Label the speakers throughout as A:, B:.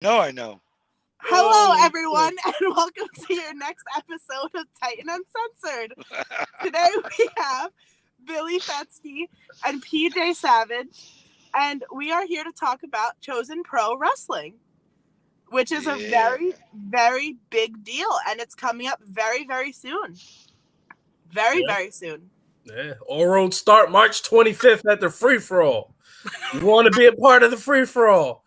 A: No, I know.
B: Hello, everyone, and welcome to your next episode of Titan Uncensored. Today we have Billy Fetsky and PJ Savage, and we are here to talk about Chosen Pro Wrestling, which is a very, very big deal, and it's coming up very, very soon. Very soon.
C: Yeah. All roads start March 25th at the free for all. You want to be a part of the free for all?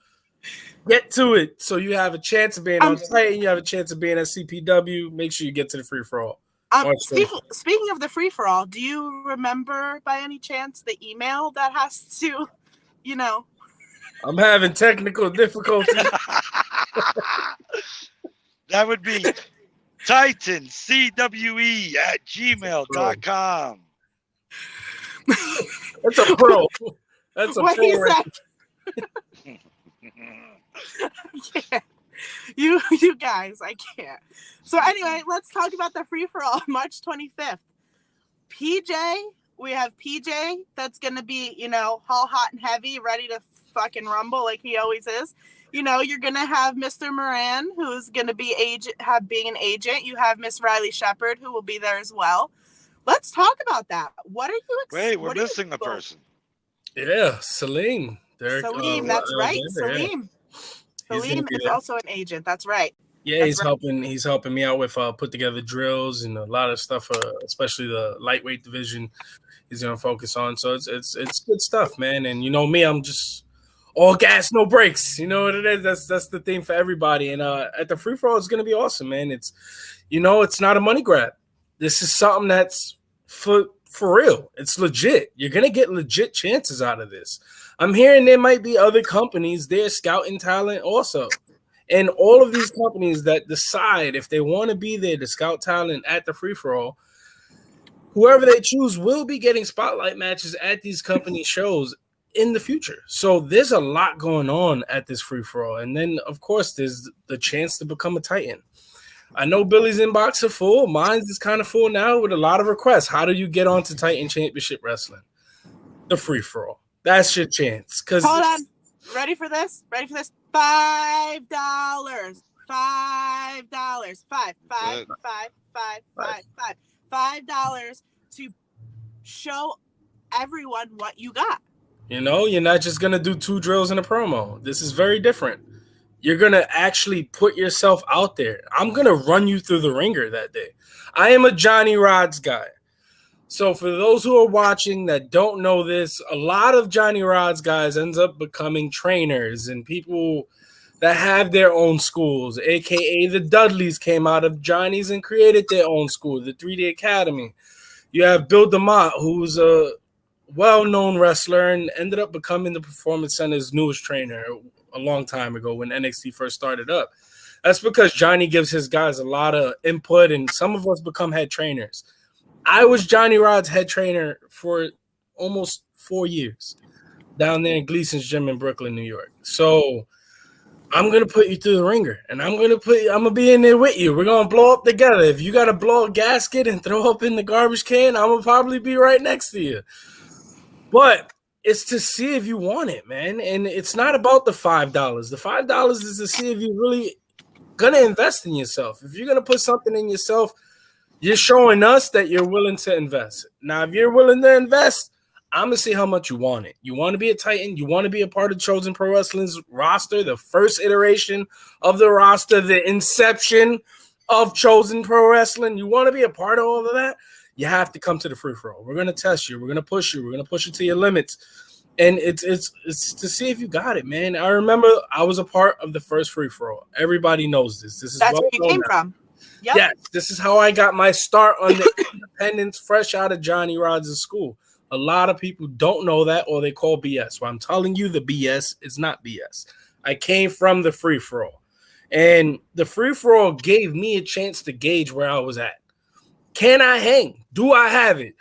C: Get to it so you have a chance of being on Titan. You have a chance of being at CPW. Make sure you get to the free for all.
B: Speaking of the free for all, do you remember by any chance the email that has to,
C: I'm having technical difficulties.
A: That would be titancwe@gmail.com.
C: That's a pro. That's a
B: what
C: pro.
B: He said. You guys, I can't. So anyway, let's talk about the free for all, March 25th. PJ, we have PJ that's gonna be, all hot and heavy, ready to fucking rumble like he always is. You're gonna have Mr. Moran, who's gonna be being an agent. You have Miss Riley Shepard, who will be there as well. Let's talk about that. What are you?
A: Wait, we're missing a person.
C: Yeah, Salim.
B: Salim, that's right. Salim. Salim is also an agent. That's right.
C: Yeah, he's helping me out with put together drills and a lot of stuff, especially the lightweight division. He's gonna focus on. So it's good stuff, man. And you know me, I'm just all gas, no brakes. You know what it is? That's the thing for everybody. And at the free for all, it's gonna be awesome, man. It's not a money grab. This is something that's for real. It's legit. You're gonna get legit chances out of this. I'm hearing there might be other companies there scouting talent also. And all of these companies that decide if they want to be there to scout talent at the free-for-all, whoever they choose will be getting spotlight matches at these company shows in the future. So there's a lot going on at this free-for-all. And then, of course, there's the chance to become a Titan. I know Billy's inbox are full. Mine's is kind of full now with a lot of requests. How do you get onto Titan Championship Wrestling? The free-for-all. That's your chance.
B: Hold on. Ready for this? $5. $5. $5 to show everyone what you got.
C: You're not just going to do 2 drills in a promo. This is very different. You're going to actually put yourself out there. I'm going to run you through the ringer that day. I am a Johnny Rodz guy. So for those who are watching that don't know this, a lot of Johnny Rodz guys ends up becoming trainers and people that have their own schools, a.k.a. the Dudleys came out of Johnny's and created their own school, the 3D Academy. You have Bill DeMott, who's a well-known wrestler and ended up becoming the Performance Center's newest trainer a long time ago when NXT first started up. That's because Johnny gives his guys a lot of input and some of us become head trainers. I was Johnny Rod's head trainer for almost 4 years down there in Gleason's gym in Brooklyn, New York. So I'm going to put you through the ringer and I'm going to be in there with you. We're going to blow up together. If you got to blow a gasket and throw up in the garbage can, I'm going to probably be right next to you. But it's to see if you want it, man. And it's not about the $5. The $5 is to see if you're really going to invest in yourself. If you're going to put something in yourself, you're showing us that you're willing to invest. Now, if you're willing to invest, I'm going to see how much you want it. You want to be a Titan? You want to be a part of Chosen Pro Wrestling's roster, the first iteration of the roster, the inception of Chosen Pro Wrestling? You want to be a part of all of that? You have to come to the free-for-all. We're going to test you. We're going to push you. We're going to push you to your limits. And it's to see if you got it, man. I remember I was a part of the first free-for-all. Everybody knows this.
B: That's where you came from.
C: Yep. Yes, this is how I got my start on the independence fresh out of Johnny Rodz' school. A lot of people don't know that or they call BS. Well, I'm telling you the BS is not BS. I came from the free-for-all. And the free-for-all gave me a chance to gauge where I was at. Can I hang? Do I have it?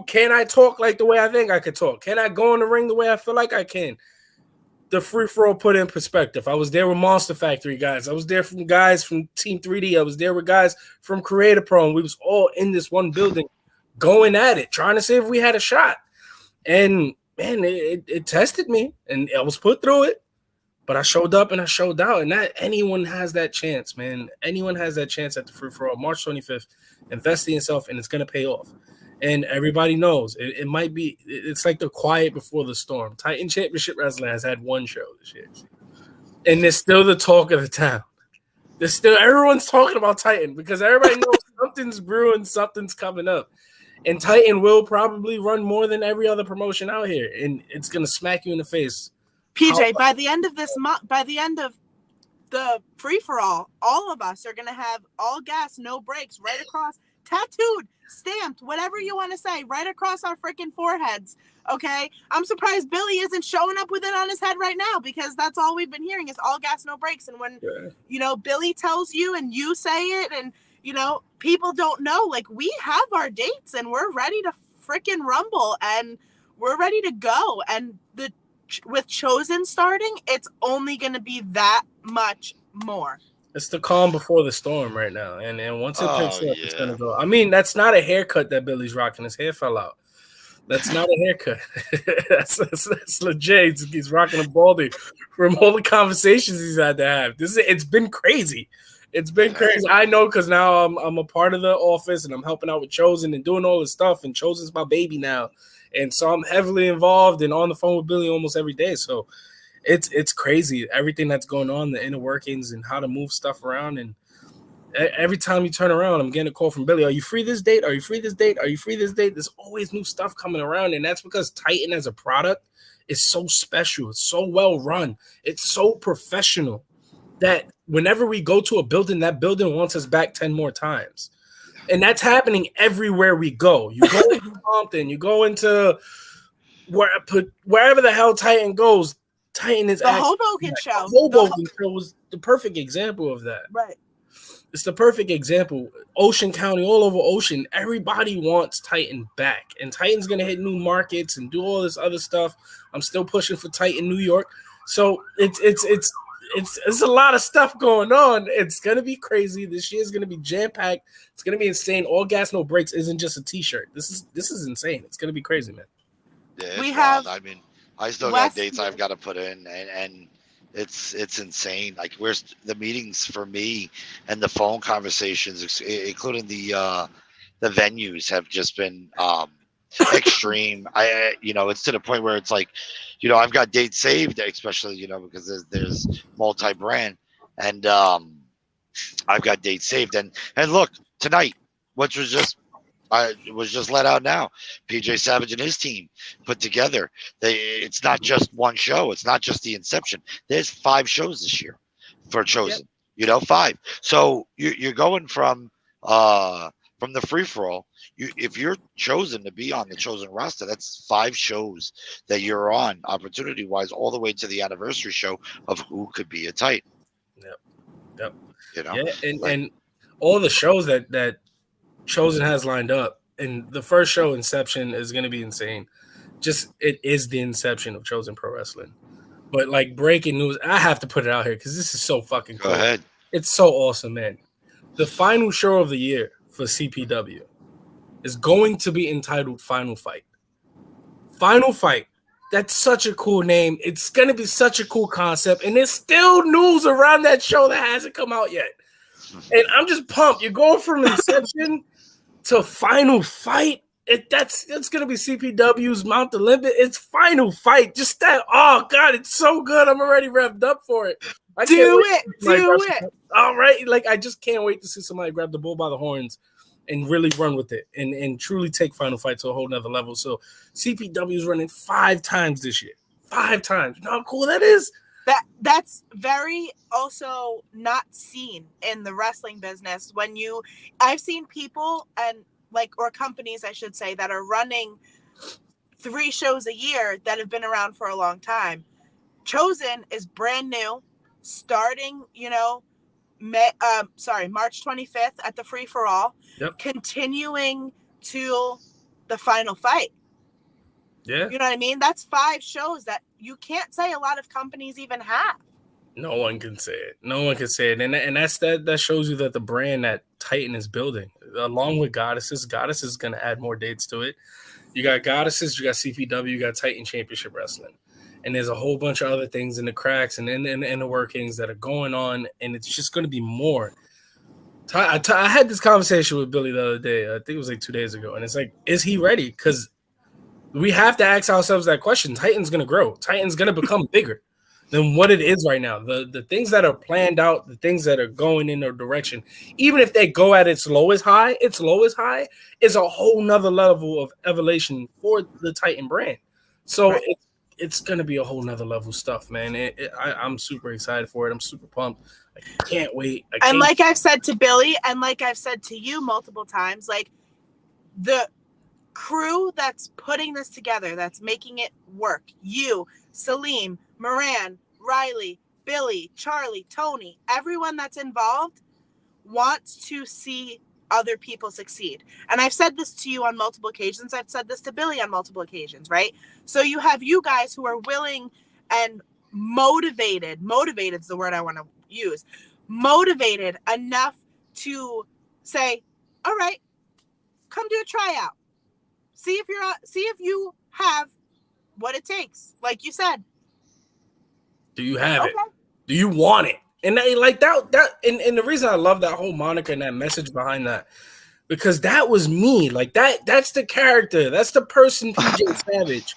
C: Can I talk like the way I think I could talk? Can I go in the ring the way I feel like I can? The free-for-all put in perspective. I was there with Monster Factory guys. I was there from guys from Team 3D. I was there with guys from Creator Pro, and we was all in this one building going at it, trying to see if we had a shot. And, man, it tested me, and I was put through it. But I showed up and I showed out, and that anyone has that chance, man. Anyone has that chance at the free for all, March 25th. Invest in yourself, and it's gonna pay off. And everybody knows it might be. It's like the quiet before the storm. Titan Championship Wrestling has had one show this year, and it's still the talk of the town. There's still everyone's talking about Titan because everybody knows something's brewing, something's coming up. And Titan will probably run more than every other promotion out here, and it's gonna smack you in the face.
B: PJ, by the end of this month, by the end of the free for all of us are gonna have all gas, no brakes, right across, tattooed, stamped, whatever you want to say, right across our freaking foreheads. Okay, I'm surprised Billy isn't showing up with it on his head right now because that's all we've been hearing is all gas, no brakes. And when Billy tells you and you say it, and people don't know, like, we have our dates and we're ready to freaking rumble and we're ready to go. And with Chosen starting, it's only going to be that much more.
C: It's the calm before the storm right now, and once it picks up, it's gonna
A: yeah.
C: go. I mean, that's not a haircut that Billy's rocking. His hair fell out. That's not a haircut. that's legit. He's rocking a baldy from all the conversations he's had to have. It's been crazy. It's been crazy. I know because now I'm a part of the office and I'm helping out with Chosen and doing all this stuff. And Chosen's my baby now, and so I'm heavily involved and on the phone with Billy almost every day. So it's crazy everything that's going on, the inner workings and how to move stuff around. And every time you turn around, I'm getting a call from Billy. Are you free this date? Are you free this date? Are you free this date? There's always new stuff coming around, and that's because Titan as a product is so special. It's so well run. It's so professional that whenever we go to a building, that building wants us back 10 more times. And that's happening everywhere we go. You go into Compton, you go into wherever the hell Titan goes. Titan is
B: the Hoboken show.
C: The Hoboken show was the perfect example of that.
B: Right.
C: It's the perfect example. Ocean County, all over Ocean, everybody wants Titan back. And Titan's going to hit new markets and do all this other stuff. I'm still pushing for Titan New York. So it's a lot of stuff going on. It's going to be crazy. This year is going to be jam-packed. It's going to be insane. All gas, no brakes isn't just a T-shirt. This is insane. It's going to be crazy, man.
A: Yeah, I mean, I still got dates I've got to put in, and it's insane. Like, where's the meetings for me and the phone conversations, including the venues, have just been extreme. It's to the point where it's like, I've got dates saved, especially because there's multi-brand, and I've got dates saved, and look, tonight, which was just let out now. PJ Savage and his team put together. It's not just one show. It's not just the inception. There's 5 shows this year for Chosen. Yep. 5. So you're going from the free for all. If you're chosen to be on the Chosen roster, that's 5 shows that you're on, opportunity wise, all the way to the anniversary show of who could be a Titan.
C: Yep. Yeah, and all the shows that Chosen has lined up, and the first show, Inception, is going to be insane. It is the inception of Chosen Pro Wrestling. But like, breaking news, I have to put it out here because this is so fucking cool.
A: Go ahead.
C: It's so awesome, man. The final show of the year for CPW is going to be entitled Final Fight. Final Fight. That's such a cool name. It's going to be such a cool concept, and there's still news around that show that hasn't come out yet. And I'm just pumped. You're going from Inception to Final Fight. That's gonna be CPW's Mount the Limit. It's Final Fight. Just that. Oh God, it's so good. I'm already revved up for it.
B: Do it.
C: All right, like, I just can't wait to see somebody grab the bull by the horns and really run with it and truly take Final Fight to a whole nother level. So CPW is running 5 times this year. 5 times. You know how cool that is?
B: That's very also not seen in the wrestling business. I've seen people or companies, I should say, that are running 3 shows a year that have been around for a long time. Chosen is brand new, starting, March 25th at the free for all, continuing to the Final Fight.
C: Yeah.
B: You know what I mean? That's 5 shows that you can't say a lot of companies even have.
C: No one can say it. And that shows you that the brand that Titan is building, along with Goddesses is going to add more dates to it. You got Goddesses, you got CPW, you got Titan Championship Wrestling. and there's a whole bunch of other things in the cracks and in the workings that are going on, and it's just going to be more. I had this conversation with Billy the other day. I think it was like 2 days ago, and it's like, is he ready? Because we have to ask ourselves that question. Titan's going to grow. Titan's going to become bigger than what it is right now. The things that are planned out, the things that are going in their direction, even if they go at its lowest high, is a whole nother level of evolution for the Titan brand. So it's going to be a whole nother level stuff, man. I'm super excited for it. I'm super pumped. I can't wait.
B: And like I've said to Billy, and like I've said to you multiple times, like the crew that's putting this together, that's making it work, you, Salim, Moran, Riley, Billy, Charlie, Tony, everyone that's involved wants to see other people succeed. And I've said this to you on multiple occasions. I've said this to Billy on multiple occasions, right? So you have you guys who are willing and motivated is the word I want to use, motivated enough to say, all right, come do a tryout. See if you have what it takes. Like you said.
C: Do you have it? Do you want it? And like that and the reason I love that whole moniker and that message behind that, because that was me. Like that's the character. That's the person, PJ Savage.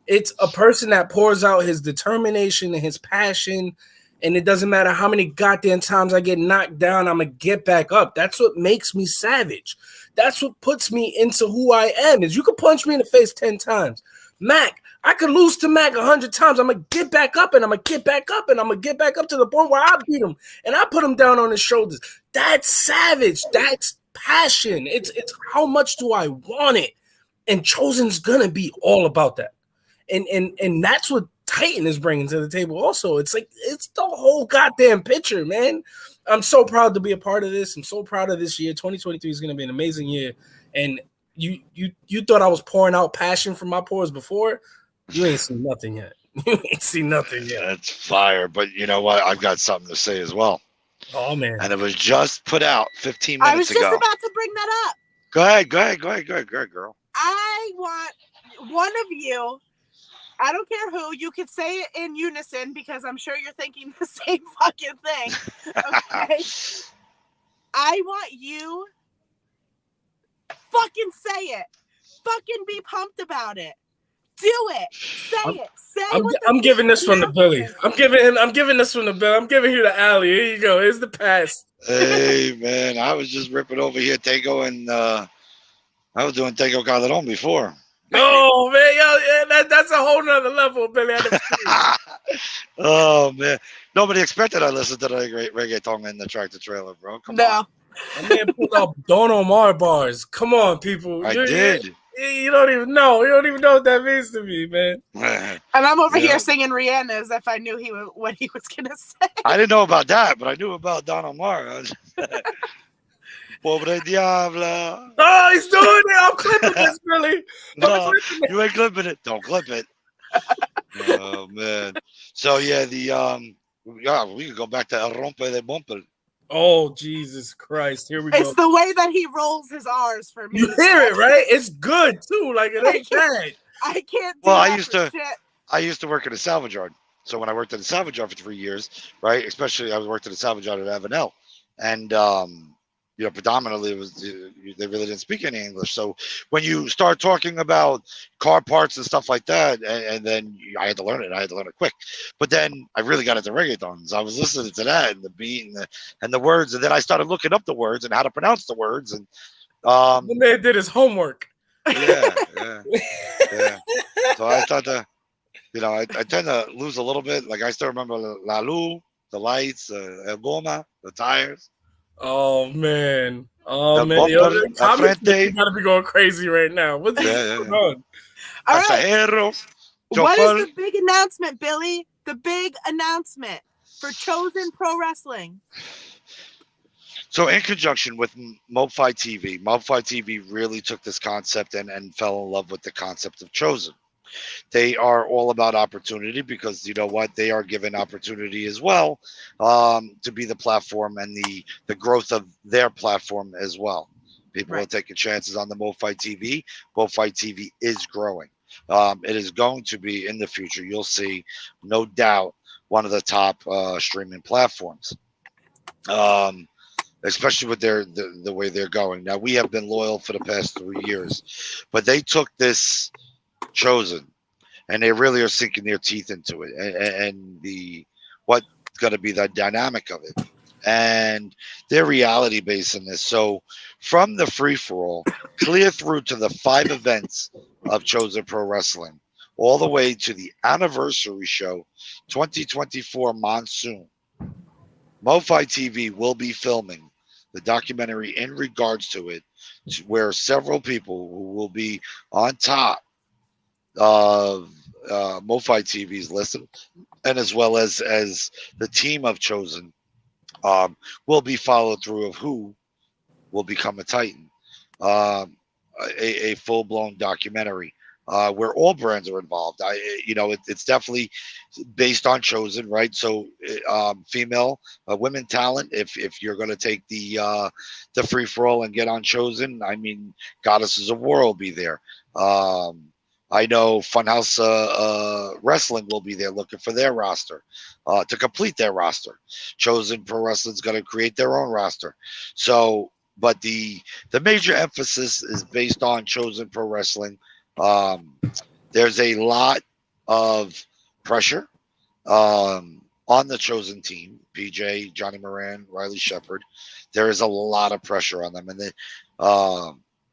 C: It's a person that pours out his determination and his passion, and it doesn't matter how many goddamn times I get knocked down, I'm going to get back up. That's what makes me Savage. That's what puts me into who I am. Is you could punch me in the face 10 times. Mac, I could lose to Mac 100 times. I'm going to get back up, and I'm going to get back up, and I'm going to get back up to the point where I beat him, and I put him down on his shoulders. That's Savage. That's passion. It's how much do I want it? And Chosen's going to be all about that. And that's what Titan is bringing to the table also. It's like, it's the whole goddamn picture, man. I'm so proud to be a part of this. I'm so proud of this year. 2023 is going to be an amazing year. And you thought I was pouring out passion from my pores before? You ain't seen nothing yet. You ain't seen nothing yet.
A: That's fire. But you know what? I've got something to say as well.
C: Oh, man.
A: And it was just put out 15 minutes ago.
B: I was just about to bring that up.
A: Go ahead, girl.
B: I want one of you, I don't care who, you could say it in unison because I'm sure you're thinking the same fucking thing. Okay? I want you fucking say it. Fucking be pumped about it. Do it. Say it.
C: I'm giving this one to Billy. I'm giving this one to Billy. I'm giving you the alley. Here you go. Here's the pass.
A: Hey man, I was just ripping over here Tego, and I was doing Tego Calderon before.
C: Oh man, yo, that's a whole nother level, Billy.
A: Oh man, nobody expected I listened to the great reggaeton in the tractor trailer, bro. Come on.
C: I mean, pulled out Don Omar bars. Come on, people.
A: I did.
C: You don't even know. You don't even know what that means to me, man.
B: And I'm over here singing Rihanna as if I knew what he was gonna say.
A: I didn't know about that, but I knew about Don Omar. Pobre Diabla.
C: Oh, he's doing it. I'm clipping this, Billy.
A: No, you ain't clipping it. Don't clip it. Oh man. So yeah, we could go back to El Rompe de Bumper.
C: Oh Jesus Christ! Here we go.
B: It's the way that he rolls his R's for me.
C: You hear it, right? It's good too. Like it ain't bad.
B: I can't.
A: I used to work at a salvage yard. So when I worked at a salvage yard for 3 years, right? Especially I worked at a salvage yard at Avenel, and predominantly it was they really didn't speak any English. So when you start talking about car parts and stuff like that, and then I had to learn it. I had to learn it quick. But then I really got into reggaetons. I was listening to that and the beat and the words, and then I started looking up the words and how to pronounce the words. And
C: the man did his homework.
A: Yeah. So I thought that, I tend to lose a little bit. Like I still remember La Lu, the lights, El Goma, the tires.
C: Oh man!
A: Bumper,
C: Yo, you gotta be going crazy right now. What's going on?
B: All right. What is the big announcement, Billy? The big announcement for Chosen Pro Wrestling.
A: So in conjunction with MoFi TV really took this concept and fell in love with the concept of Chosen. They are all about opportunity because you know what, they are given opportunity as well to be the platform and the growth of their platform as well. People are taking chances on the MoFi TV. MoFi TV is growing. It is going to be in the future. You'll see, no doubt, one of the top streaming platforms. Especially with the way they're going. Now, we have been loyal for the past 3 years, but they took this Chosen and they really are sinking their teeth into it, and the what's going to be the dynamic of it, and their reality based in this. So, from the free for all, clear through to the 5 events of Chosen Pro Wrestling, all the way to the anniversary show, 2024 Monsoon. MoFi TV will be filming the documentary in regards to it, where several people who will be on top of MoFi TV's listed, and as well as the team of Chosen, will be followed through of who will become a Titan. Um, a full blown documentary where all brands are involved. It's definitely based on Chosen, right? So, female, women talent. If you're going to take the free for all and get on Chosen, I mean, Goddesses of War will be there. I know Funhouse Wrestling will be there looking for their roster to complete their roster. Chosen Pro Wrestling's going to create their own roster. So, but the major emphasis is based on Chosen Pro Wrestling. There's a lot of pressure on the Chosen team. PJ, Johnny Moran, Riley Shepard. There is a lot of pressure on them, and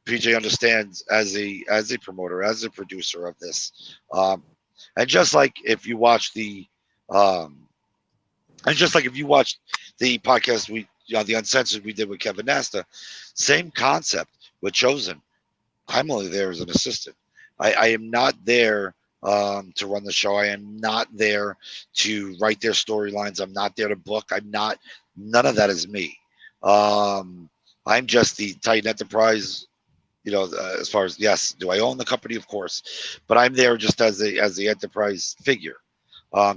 A: PJ understands as a promoter, as a producer of this, and just like if you watch the podcast the Uncensored we did with Kevin Nasta, same concept with Chosen. I'm only there as an assistant. I am not there to run the show. I am not there to write their storylines. I'm not there to book. None of that is me. I'm just the Titan Enterprise. As far as, yes, do I own the company? Of course, but I'm there just as the enterprise figure.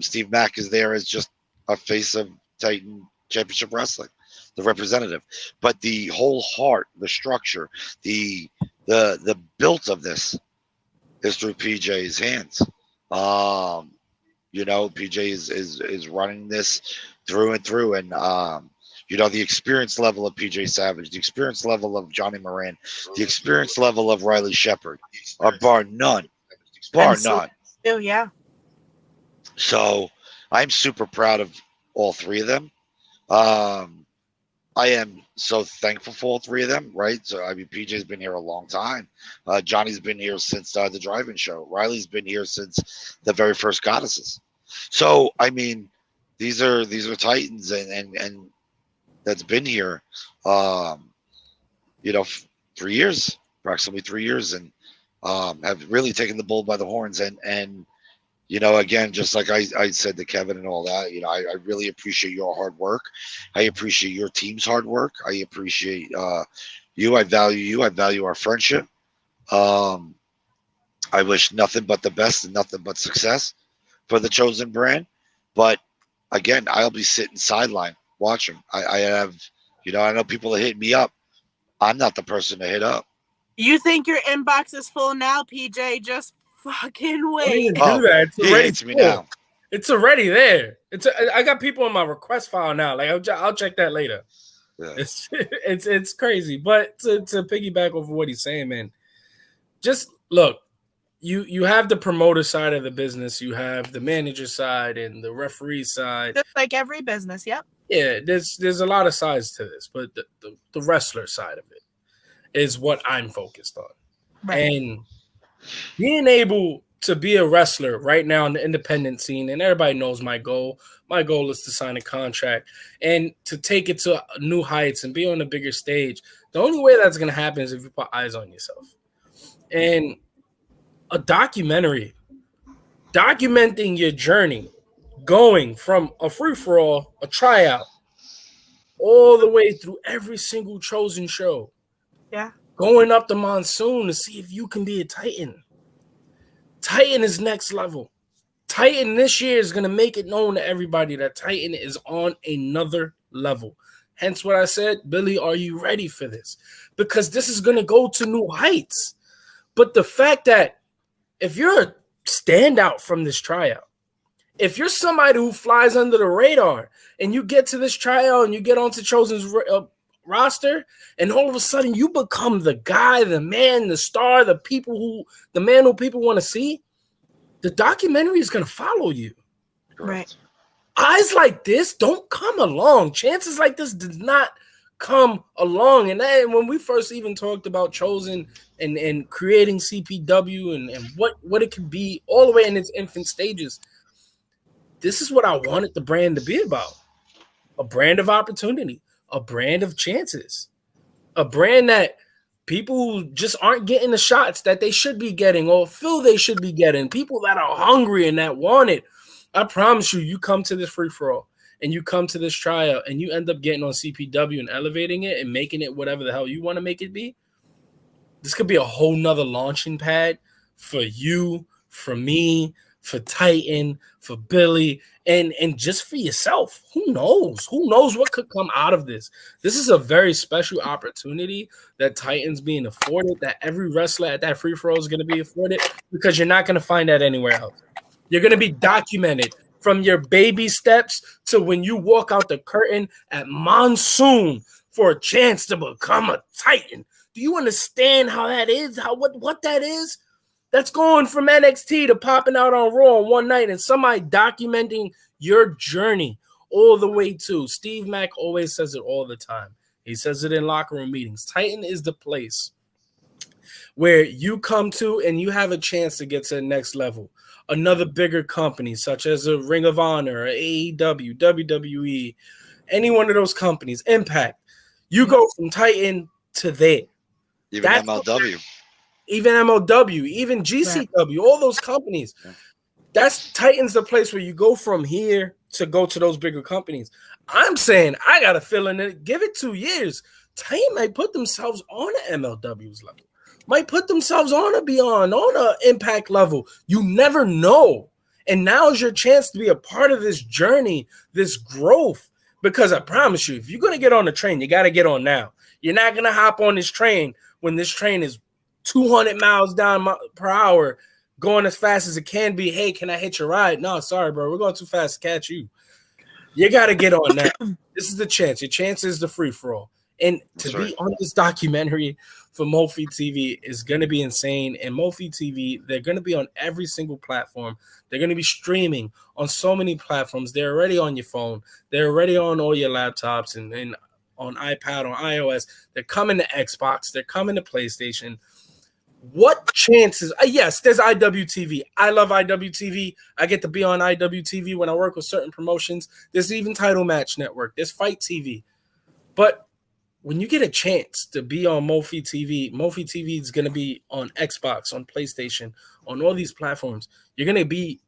A: Steve Mack is there as just a face of Titan Championship Wrestling, the representative. But the whole heart, the structure, the built of this is through PJ's hands. PJ is running this through and through, and the experience level of PJ Savage, the experience level of Johnny Moran, the experience level of Riley Shepard are bar none. None.
B: Oh, yeah.
A: So I'm super proud of all three of them. I am so thankful for all three of them, right? So, I mean, PJ's been here a long time. Johnny's been here since the drive-in show. Riley's been here since the very first Goddesses. So, I mean, these are Titans and that's been here, 3 years, approximately 3 years, and have really taken the bull by the horns. And again, just like I said to Kevin and all that, I really appreciate your hard work. I appreciate your team's hard work. I appreciate you. I value you. I value our friendship. I wish nothing but the best and nothing but success for the Chosen brand. But again, I'll be sitting sideline watching. I have, I know people that hit me up. I'm not the person to hit up.
B: You think your inbox is full now, PJ? Just fucking wait.
C: Do that. It's
A: he hates me now.
C: It's already there. I got people in my request file now. Like I'll check that later. Yeah. It's crazy. But to piggyback over what he's saying, man, just look. You have the promoter side of the business. You have the manager side and the referee side.
B: Just like every business, yep.
C: Yeah, there's a lot of sides to this, but the wrestler side of it is what I'm focused on. Right. And being able to be a wrestler right now in the independent scene, and everybody knows my goal. My goal is to sign a contract and to take it to new heights and be on a bigger stage. The only way that's going to happen is if you put eyes on yourself. And a documentary documenting your journey, going from a free-for-all, a tryout, all the way through every single Chosen show.
B: Yeah.
C: Going up the Monsoon to see if you can be a Titan. Titan is next level. Titan this year is going to make it known to everybody that Titan is on another level. Hence what I said, Billy, are you ready for this? Because this is going to go to new heights. But the fact that if you're a standout from this tryout, if you're somebody who flies under the radar and you get to this tryout and you get onto Chosen's roster, and all of a sudden you become the guy, the man, the star, the man who people want to see, the documentary is going to follow you.
B: Right.
C: Eyes like this don't come along. Chances like this did not come along. And then when we first even talked about Chosen and creating CPW and what it could be all the way in its infant stages, this is what I wanted the brand to be about. A brand of opportunity, a brand of chances, a brand that people just aren't getting the shots that they should be getting or feel they should be getting, people that are hungry and that want it. I promise you, you come to this free-for-all and you come to this tryout and you end up getting on CPW and elevating it and making it whatever the hell you want to make it be. This could be a whole nother launching pad for you, for me, for Titan, for Billy, and just for yourself. Who knows? Who knows what could come out of this? This is a very special opportunity that Titan's being afforded, that every wrestler at that free-for-all is going to be afforded, because you're not going to find that anywhere else. You're going to be documented from your baby steps to when you walk out the curtain at Monsoon for a chance to become a Titan. Do you understand how that is? What that is? That's going from NXT to popping out on Raw on one night and somebody documenting your journey all the way to. Steve Mack always says it all the time. He says it in locker room meetings. Titan is the place where you come to and you have a chance to get to the next level. Another bigger company, such as a Ring of Honor, or AEW, WWE, any one of those companies, Impact. You go from Titan to there.
A: Even MLW.
C: Even MLW, even GCW, all those companies. That's Titan's the place where you go from here to go to those bigger companies. I'm saying I got a feeling that give it 2 years, Titan might put themselves on the MLW's level, might put themselves on a Beyond, on a Impact level. You never know. And now is your chance to be a part of this journey, this growth. Because I promise you, if you're going to get on the train, you got to get on now. You're not going to hop on this train when this train is 200 miles down per hour, going as fast as it can be. Hey, can I hitch a ride? No, sorry, bro. We're going too fast to catch you. You got to get on now. This is the chance. Your chance is the free-for-all. And to be on this documentary for Mofi TV is going to be insane. And Mofi TV, they're going to be on every single platform. They're going to be streaming on so many platforms. They're already on your phone. They're already on all your laptops and on iPad, on iOS. They're coming to Xbox. They're coming to PlayStation. What chances? Yes, there's IWTV. I love IWTV. I get to be on IWTV when I work with certain promotions. There's even Title Match Network. There's Fight TV. But when you get a chance to be on Mofi TV is going to be on Xbox, on PlayStation, on all these platforms. You're going to be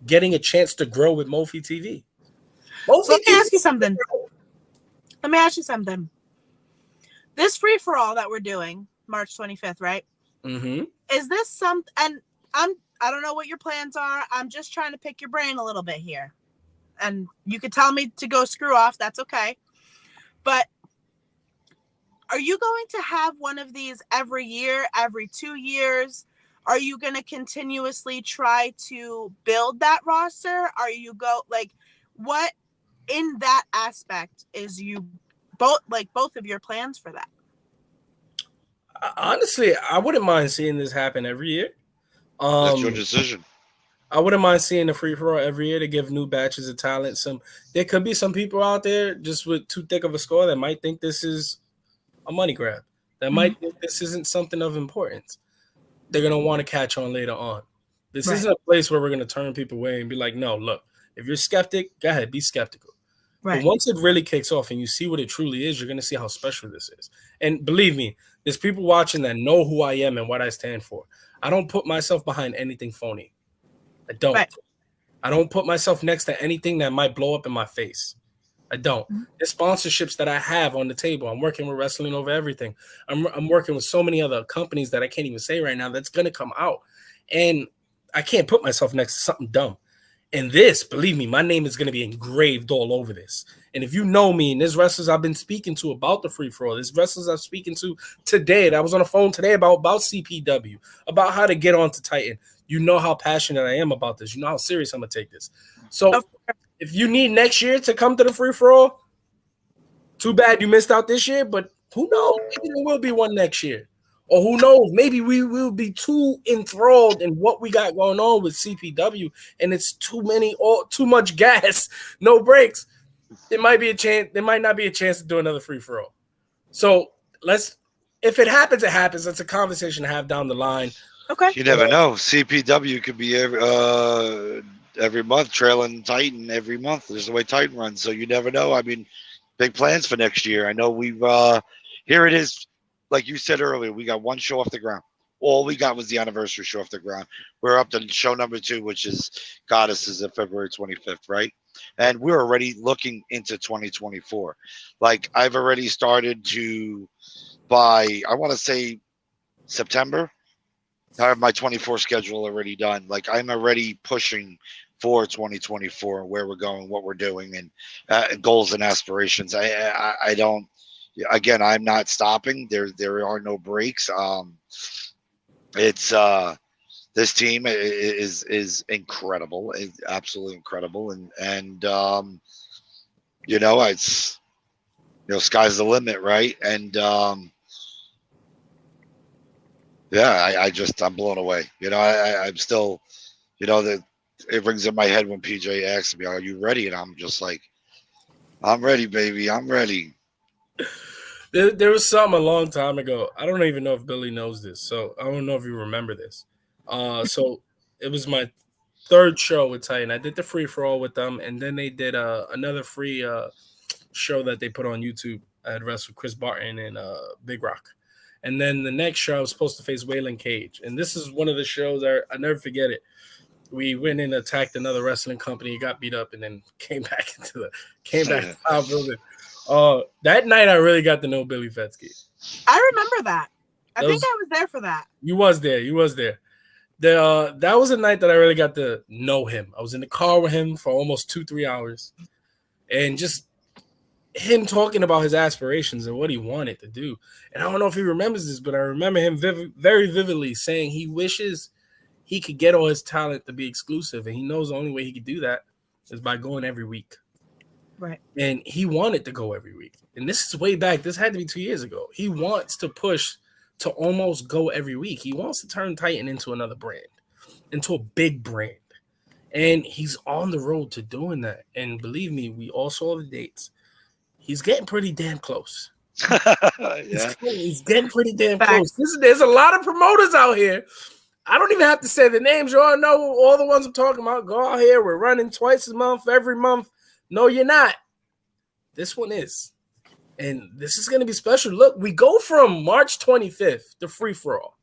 C: getting a chance to grow with Mofi TV.
B: Let me ask you something. This free-for-all that we're doing, March 25th, right?
C: Mm-hmm.
B: Is this something? And I don't know what your plans are. I'm just trying to pick your brain a little bit here. And you could tell me to go screw off. That's okay. But are you going to have one of these every year, every 2 years? Are you going to continuously try to build that roster? What in that aspect is both of your plans for that?
C: Honestly, I wouldn't mind seeing this happen every year.
A: That's your decision.
C: I wouldn't mind seeing the free-for-all every year to give new batches of talent. There could be some people out there just with too thick of a score that might think this is a money grab. That might think this isn't something of importance. They're going to want to catch on later on. This isn't a place where we're going to turn people away and be like, no, look, if you're skeptic, go ahead, be skeptical. Right. But once it really kicks off and you see what it truly is, you're going to see how special this is. And believe me, there's people watching that know who I am and what I stand for. I don't put myself behind anything phony. I don't. Right. I don't put myself next to anything that might blow up in my face. I don't. There's sponsorships that I have on the table. I'm working with Wrestling Over Everything. I'm working with so many other companies that I can't even say right now that's going to come out. And I can't put myself next to something dumb. And this, believe me, my name is going to be engraved all over this. And if you know me, and there's wrestlers I've been speaking to about the free for all, there's wrestlers I'm speaking to today that I was on the phone today about CPW, about how to get onto Titan. You know how passionate I am about this. You know how serious I'm going to take this. So if you need next year to come to the free for all, too bad you missed out this year, but who knows? Maybe there will be one next year. Or who knows? Maybe we will be too enthralled in what we got going on with CPW, and it's too much gas, no brakes. There might be a chance. There might not be a chance to do another free for all. So if it happens, it happens. That's a conversation to have down the line.
B: Okay.
A: You never know. CPW could be every month, trailing Titan every month. There's the way Titan runs, so you never know. I mean, big plans for next year. I know we've here it is. Like you said earlier, we got one show off the ground. All we got was the anniversary show off the ground. We're up to show number 2, which is Goddesses of February 25th, right? And we're already looking into 2024. Like I've already started to by I want to say September. I have my 24 schedule already done. Like I'm already pushing for 2024, where we're going, what we're doing, and goals and aspirations. I don't. Again, I'm not stopping. There are no breaks. It's this team is incredible. It's absolutely incredible, and it's sky's the limit, right? And I'm blown away. I'm still, that it rings in my head when PJ asks me, "Are you ready?" And I'm just like, "I'm ready, baby. I'm ready."
C: There was something a long time ago. I don't even know if Billy knows this, so I don't know if you remember this. So it was my 3rd show with Titan. I did the free for all with them, and then they did another free show that they put on YouTube. I had wrestled Chris Barton and Big Rock. And then the next show I was supposed to face Waylon Cage. And this is one of the shows I never forget it. We went and attacked another wrestling company, got beat up, and then came back to our building. That night I really got to know Billy Fetsky.
B: I remember that. I think I was there for that.
C: You was there. That was a night that I really got to know him. I was in the car with him for almost 2-3 hours. And just him talking about his aspirations and what he wanted to do. And I don't know if he remembers this, but I remember him very vividly saying he wishes he could get all his talent to be exclusive. And he knows the only way he could do that is by going every week.
B: Right.
C: And he wanted to go every week. And this is way back. This had to be 2 years ago. He wants to push to almost go every week. He wants to turn Titan into another brand, into a big brand. And he's on the road to doing that. And believe me, we all saw the dates. He's getting pretty damn close.
A: Yeah.
C: He's getting pretty damn close. There's a lot of promoters out here. I don't even have to say the names. You all know all the ones I'm talking about. Go out here. We're running twice a month, every month. No, you're not. This one is. And this is going to be special. Look, we go from March 25th to free for all.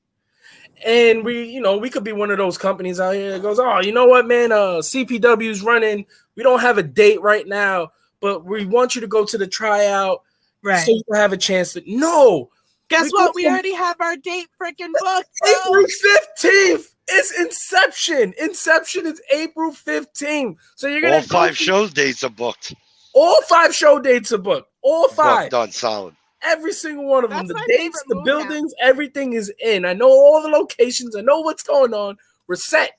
C: And we could be one of those companies out here that goes, oh, you know what, man? CPW is running. We don't have a date right now, but we want you to go to the tryout, right? So you can have a chance to. No.
B: Guess what? We already have our date freaking booked.
C: April 15th. It's Inception. Inception is April 15th. So you're gonna
A: all 5 show dates are booked.
C: All 5 show dates are booked. All 5
A: done solid.
C: Every single one of them. The dates, the buildings, everything is in. I know all the locations. I know what's going on. We're set.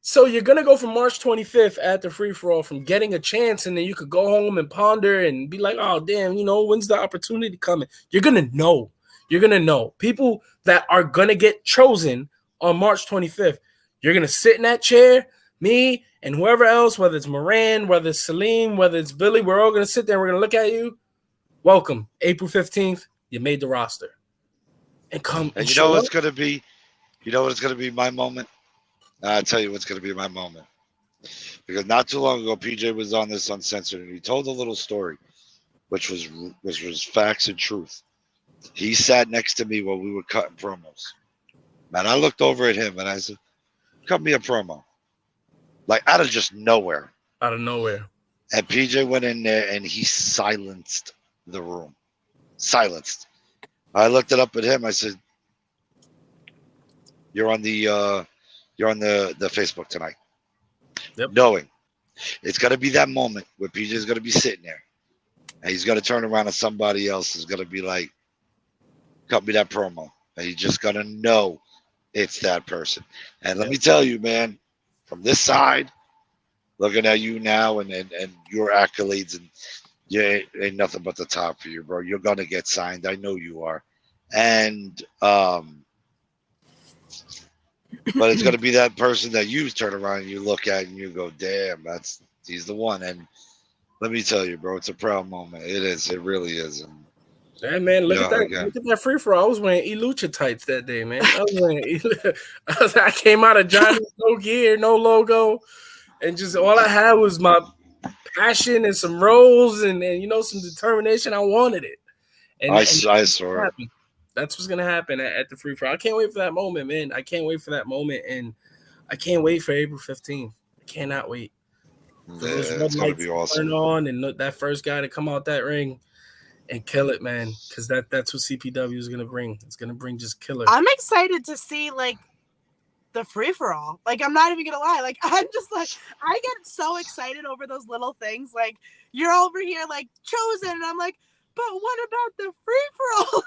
C: So you're going to go from March 25th at the free-for-all from getting a chance, and then you could go home and ponder and be like, oh, damn, when's the opportunity coming? You're going to know. You're going to know. People that are going to get chosen on March 25th, you're going to sit in that chair, me and whoever else, whether it's Moran, whether it's Salim, whether it's Billy, we're all going to sit there and we're going to look at you. Welcome, April 15th. You made the roster. And come.
A: And you know what's going to be? You know what it's going to be my moment? I'll tell you what's going to be my moment. Because not too long ago, PJ was on this Uncensored, and he told a little story, which was facts and truth. He sat next to me while we were cutting promos. Man, I looked over at him, and I said, cut me a promo. Like, out of just nowhere.
C: Out of nowhere.
A: And PJ went in there, and he silenced the room. Silenced. I looked it up at him. I said, you're on the Facebook tonight. knowing it's going to be that moment where PJ is going to be sitting there, and he's going to turn around and somebody else is going to be like, cut me that promo. And he's just going to know it's that person. And let me tell you, man, from this side, looking at you now and your accolades, and ain't nothing but the top for you, bro. You're going to get signed. I know you are. And, but it's going to be that person that you turn around and you look at and you go, damn, he's the one. And let me tell you, bro, it's a proud moment. It is. It really is. And,
C: hey man, look at that! Look at that free for all. I was wearing Elucha tights that day, man. I came out of Johnny's, no gear, no logo, and just all I had was my passion and some rolls and some determination. I wanted it, and
A: I saw it.
C: That's what's gonna happen at the free for all. I can't wait for that moment, man. I can't wait for that moment, and I can't wait for April 15th. I cannot wait.
A: It's gonna be awesome.
C: Turn on and look that first guy to come out that ring and kill it, man, because that's what CPW is gonna bring. It's gonna bring just killer.
B: I'm excited to see like the free for all. Like, I'm not even gonna lie. Like, I'm just like, I get so excited over those little things. Like, you're over here like chosen, and I'm like, but what about the free for all?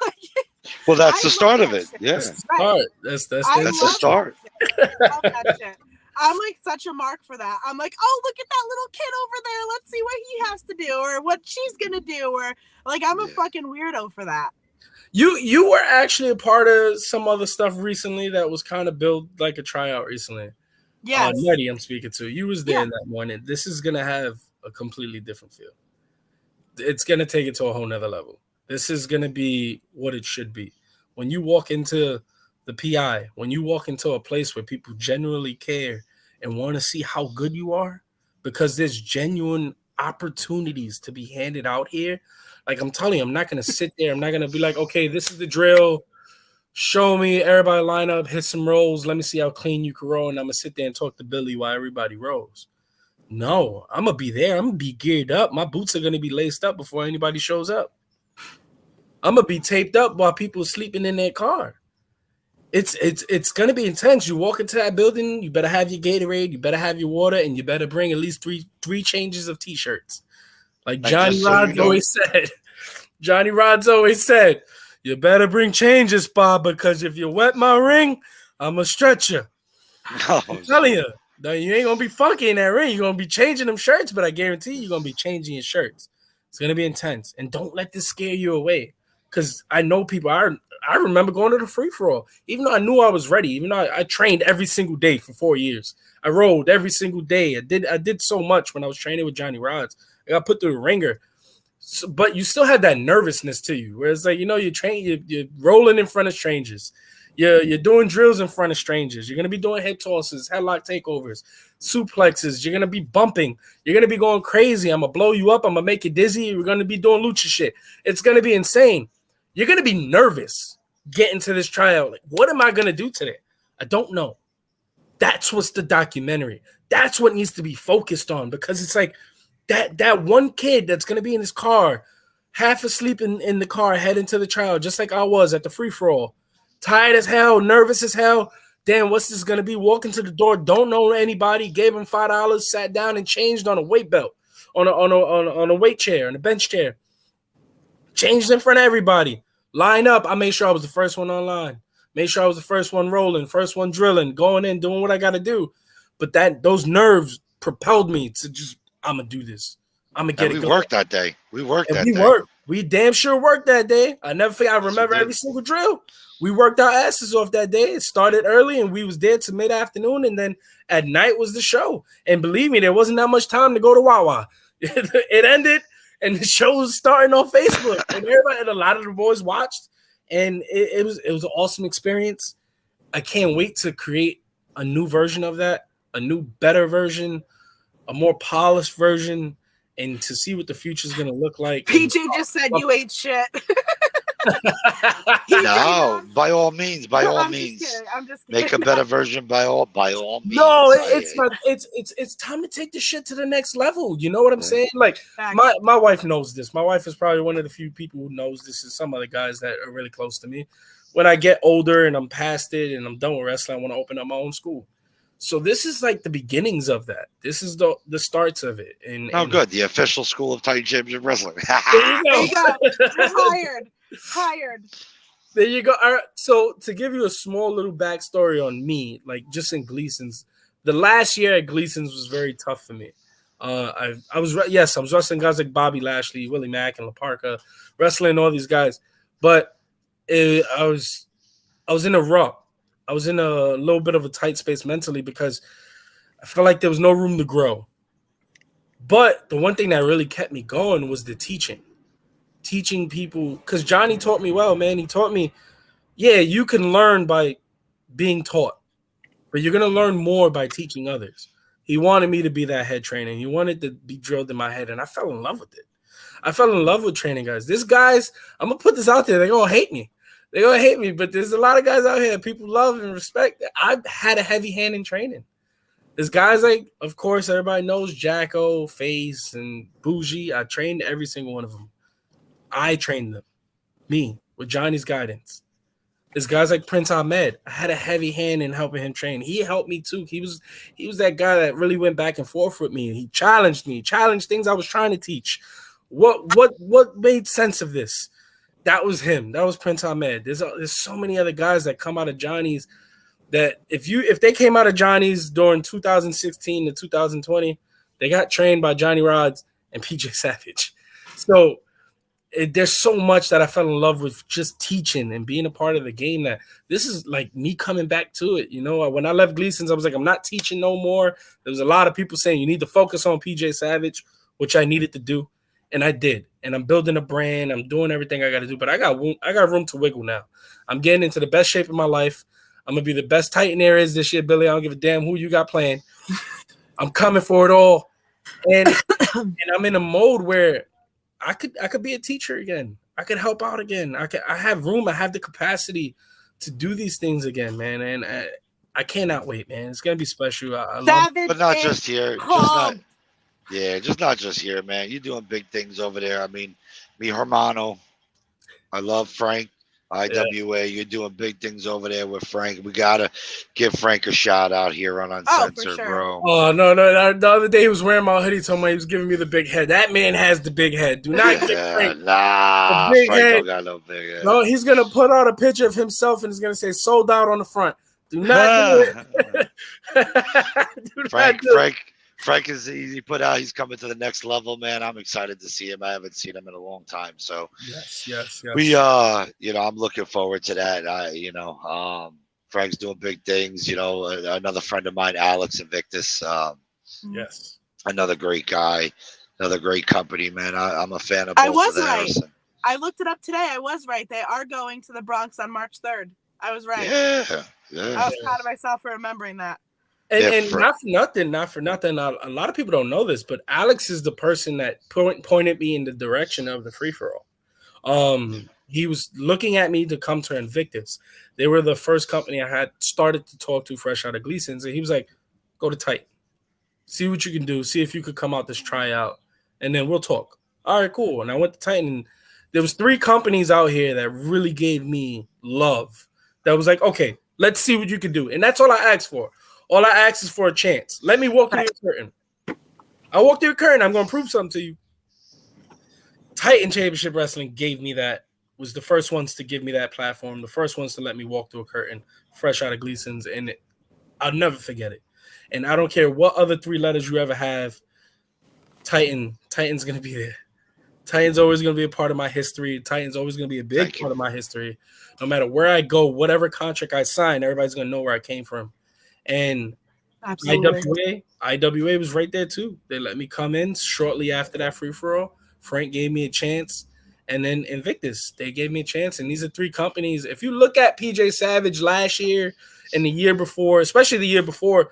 A: Well, that's the start of it. Yeah,
C: that's the start. That's the
A: start.
B: I love that shit. I'm like such a mark for that. I'm like, oh, look at that little kid over there. Let's see what he has to do or what she's gonna do. Or like, I'm a fucking weirdo for that.
C: You were actually a part of some other stuff recently that was kind of built like a tryout recently.
B: Yes.
C: Nettie, I'm speaking to. You was there in that one, and this is gonna have a completely different feel. It's gonna take it to a whole nother level. This is gonna be what it should be. When you walk into the PI, when you walk into a place where people genuinely care and want to see how good you are, because there's genuine opportunities to be handed out here. Like, I'm telling you, I'm not going to sit there. I'm not going to be like, okay, this is the drill. Show me, everybody line up, hit some rolls. Let me see how clean you can roll. And I'm going to sit there and talk to Billy while everybody rolls. No, I'm going to be there. I'm going to be geared up. My boots are going to be laced up before anybody shows up. I'm going to be taped up while people are sleeping in their car. It's going to be intense. You walk into that building, you better have your Gatorade, you better have your water, and you better bring at least three changes of T-shirts. Like Johnny Rod's always said. Johnny Rod's always said, you better bring changes, Bob, because if you wet my ring, I'm going to stretch you. I'm telling you. No, you ain't going to be funky in that ring. You're going to be changing them shirts, but I guarantee you're going to be changing your shirts. It's going to be intense. And don't let this scare you away. Because I know people, I remember going to the free-for-all. Even though I knew I was ready, even though I trained every single day for 4 years. I rolled every single day. I did so much when I was training with Johnny Rods. I got put through the ringer. So, but you still had that nervousness to you. Where it's like, you're rolling in front of strangers. You're doing drills in front of strangers. You're going to be doing hip tosses, headlock takeovers, suplexes. You're going to be bumping. You're going to be going crazy. I'm going to blow you up. I'm going to make you dizzy. You're going to be doing lucha shit. It's going to be insane. You're going to be nervous getting to this tryout. Like, what am I going to do today? I don't know. That's what's the documentary. That's what needs to be focused on, because it's like that one kid that's going to be in his car, half asleep in the car, heading to the tryout, just like I was at the free-for-all. Tired as hell, nervous as hell. Damn, what's this going to be? Walking to the door, don't know anybody, gave him $5, sat down and changed on a weight belt, on a weight chair, on a bench chair. Changed in front of everybody. Line up. I made sure I was the first one online. Made sure I was the first one rolling, first one drilling, going in, doing what I got to do. But those nerves propelled me to just, I'm going to do this. I'm going to get it going.
A: We worked that day.
C: We damn sure worked that day. I never forget. I remember every single drill. We worked our asses off that day. It started early, and we was there to mid-afternoon, and then at night was the show. And believe me, there wasn't that much time to go to Wawa. It ended, and the show was starting on Facebook, and a lot of the boys watched, and it was an awesome experience. I can't wait to create a new version of that, a new, better version, a more polished version, and to see what the future is going to look like.
B: PJ just said you ain't shit.
A: No, by all means, I'm just kidding. Make a better version by all means.
C: No, it's not. It's time to take the shit to the next level. You know what I'm saying? Like, my wife knows this. My wife is probably one of the few people who knows this. Is some other guys that are really close to me. When I get older and I'm past it and I'm done with wrestling, I want to open up my own school. So this is like the beginnings of that. This is the starts of it. And
A: good. The official school of Titan Championship Wrestling.
C: there you
B: There you
C: go.
B: go. You're hired. Hired.
C: There you go. All right. So to give you a small little backstory on me, like just in Gleason's, the last year at Gleason's was very tough for me. I was wrestling guys like Bobby Lashley, Willie Mack, and La Parka, wrestling all these guys, but I was in a rut. I was in a little bit of a tight space mentally because I felt like there was no room to grow. But the one thing that really kept me going was the teaching people, because Johnny taught me well, man. He taught me, yeah, you can learn by being taught, but you're going to learn more by teaching others. He wanted me to be that head trainer. He wanted to be drilled in my head, and I fell in love with it. I fell in love with training guys. I'm going to put this out there. They're going to hate me. They're going to hate me, but there's a lot of guys out here people love and respect. I've had a heavy hand in training. There's guys like, of course, everybody knows Jacko, Face, and Bougie. I trained every single one of them. I trained them. Me, with Johnny's guidance. There's guys like Prince Ahmed. I had a heavy hand in helping him train. He helped me too. He was that guy that really went back and forth with me. He challenged things I was trying to teach. What made sense of this? That was him. That was Prince Ahmed. There's so many other guys that come out of Johnny's that if they came out of Johnny's during 2016 to 2020, they got trained by Johnny Rods and PJ Savage. So there's so much that I fell in love with just teaching and being a part of the game, that this is like me coming back to it. You know, when I left Gleason's, I was like, I'm not teaching no more. There was a lot of people saying you need to focus on PJ Savage, which I needed to do. And I did. And I'm building a brand. I'm doing everything I got to do. But I got room to wiggle now. I'm getting into the best shape of my life. I'm going to be the best Titan there is this year, Billy. I don't give a damn who you got playing. I'm coming for it all. And I'm in a mode where I could be a teacher again. I could help out again. I have room. I have the capacity to do these things again, man. And I cannot wait, man. It's going to be special. I love it.
A: But not just here. Just not just here, man. You're doing big things over there. I mean, me, Hermano. I love Frank. IWA, you're doing big things over there with Frank. We gotta give Frank a shout out here on Uncensored, bro.
C: Oh no! The other day he was wearing my hoodie, told me he was giving me the big head. That man has the big head. Do not get Frank.
A: Nah,
C: Frank
A: don't got no big head.
C: No, he's gonna put out a picture of himself and he's gonna say "sold out" on the front. Do not do it.
A: Frank is he put out. He's coming to the next level, man. I'm excited to see him. I haven't seen him in a long time, so
C: yes.
A: We I'm looking forward to that. Frank's doing big things. Another friend of mine, Alex Invictus.
C: Yes,
A: another great guy, another great company, man. I'm a fan of both.
B: I was
A: of
B: right.
A: theirs.
B: I looked it up today. I was right. They are going to the Bronx on March 3rd. I was right.
A: Yeah.
B: I was proud of myself for remembering that.
C: And not for nothing. A lot of people don't know this, but Alex is the person that pointed me in the direction of the free for all. He was looking at me to come to Invictus. They were the first company I had started to talk to fresh out of Gleason's, and he was like, "Go to Titan, see what you can do, see if you could come out this tryout, and then we'll talk." All right, cool. And I went to Titan, and there was 3 companies out here that really gave me love. That was like, okay, let's see what you can do, and that's all I asked for. All I ask is for a chance. Let me walk through your curtain. I walk through your curtain. I'm going to prove something to you. Titan Championship Wrestling gave me that, was the first ones to give me that platform, the first ones to let me walk through a curtain fresh out of Gleason's, and I'll never forget it. And I don't care what other 3 letters you ever have, Titan's going to be there. Titan's always going to be a part of my history. Titan's always going to be a big part of my history. No matter where I go, whatever contract I sign, everybody's going to know where I came from. And IWA was right there too. They let me come in shortly after that free-for-all. Frank gave me a chance. And then Invictus, they gave me a chance. And these are 3 companies. If you look at PJ Savage last year and the year before, especially the year before,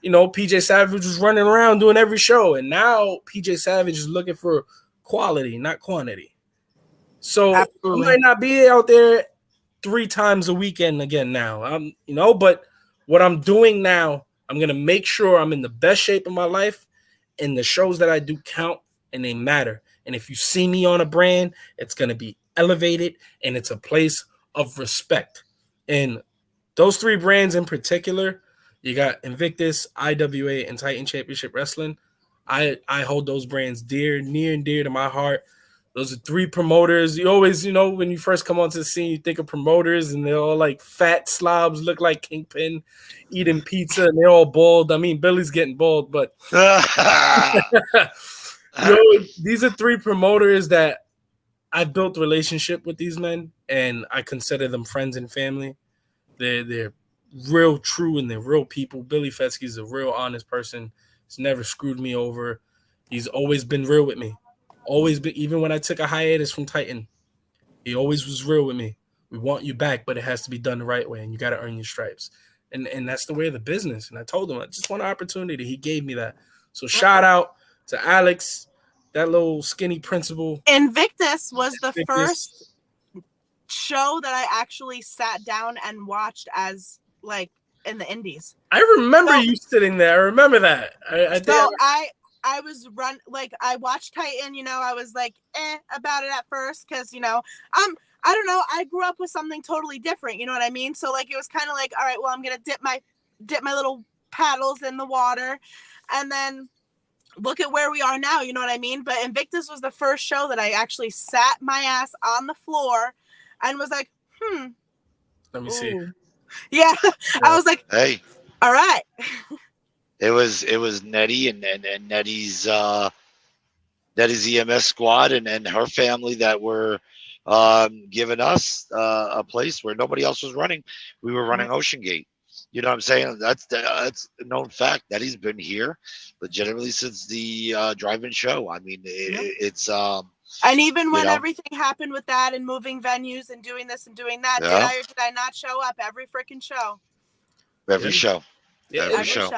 C: PJ Savage was running around doing every show. And now PJ Savage is looking for quality, not quantity. So I might not be out there 3 times a weekend again now. But what I'm doing now, I'm going to make sure I'm in the best shape of my life, and the shows that I do count and they matter. And if you see me on a brand, it's going to be elevated and it's a place of respect. And those 3 brands in particular, You got Invictus, IWA, and Titan Championship Wrestling. I hold those brands near and dear to my heart. Those are three promoters. You always, when you first come onto the scene, you think of promoters, and they're all like fat slobs, look like Kingpin, eating pizza, and they're all bald. I mean, Billy's getting bald, but these are three promoters that I've built a relationship with these men, and I consider them friends and family. They're real true and they're real people. Billy Fetsky's a real honest person. He's never screwed me over. He's always been real with me. Always been, even when I took a hiatus from Titan, he always was real with me. We want you back, but it has to be done the right way, and you got to earn your stripes. And that's the way of the business. And I told him, I just want an opportunity. He gave me that. So shout out to Alex, that little skinny principal.
B: Invictus was the first show that I actually sat down and watched as like in the indies.
C: I remember you sitting there. I remember that.
B: I was I watched Titan, I was like about it at first because I don't know, I grew up with something totally different, you know what I mean? So like it was kind of like, all right, well, I'm gonna dip my little paddles in the water and then look at where we are now, you know what I mean? But Invictus was the first show that I actually sat my ass on the floor and was like,
C: let me see.
B: Yeah. I was like,
A: hey,
B: all right.
A: It was Nettie and Nettie's EMS squad and her family that were giving us a place where nobody else was running. We were running Ocean Gate. You know what I'm saying? That's a known fact. Nettie's been here legitimately since the drive-in show. I mean, it's
B: and even when everything happened with that and moving venues and doing this and doing that, did I or did I not show up every freaking show?
A: Every show.
C: Yeah,
A: every show.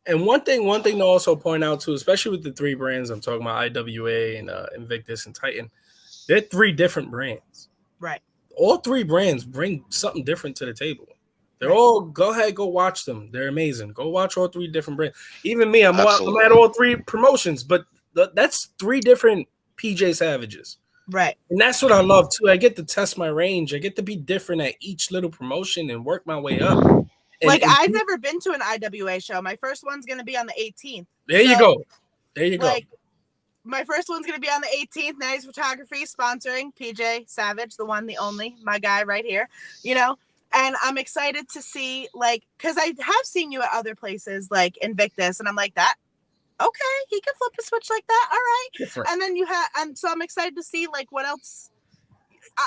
C: And one thing to also point out too, especially with the three brands I'm talking about, IWA and Invictus and Titan, they're three different brands.
B: Right.
C: All three brands bring something different to the table. They're all, go ahead, go watch them. They're amazing. Go watch all three different brands. Even me, I'm at all three promotions, but that's three different PJ Savages.
B: Right.
C: And that's what I love too. I get to test my range. I get to be different at each little promotion and work my way up.
B: I've never been to an IWA show. My first one's going to be on the 18th.
C: There you go.
B: My first one's going to be on the 18th. Nice Photography sponsoring PJ Savage, the one, the only, my guy right here, and I'm excited to see, because I have seen you at other places like Invictus, and I'm like, that, okay, he can flip a switch like that. All right.
C: Different.
B: And then and so I'm excited to see what else.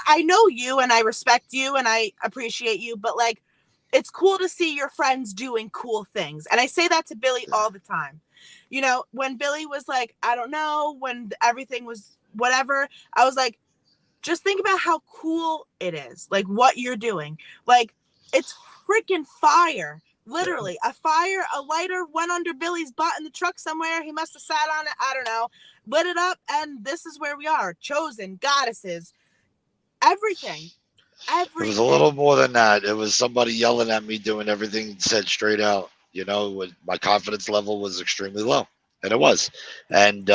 B: I know you and I respect you and I appreciate you, but it's cool to see your friends doing cool things. And I say that to Billy all the time. When Billy was like, I don't know, when everything was whatever, I was like, just think about how cool it is. What you're doing. It's freaking fire. Literally, a lighter went under Billy's butt in the truck somewhere. He must have sat on it. I don't know. Lit it up. And this is where we are. Chosen, goddesses, everything.
A: It was a little more than that. It was somebody yelling at me doing everything said straight out. My confidence level was extremely low, and it was. And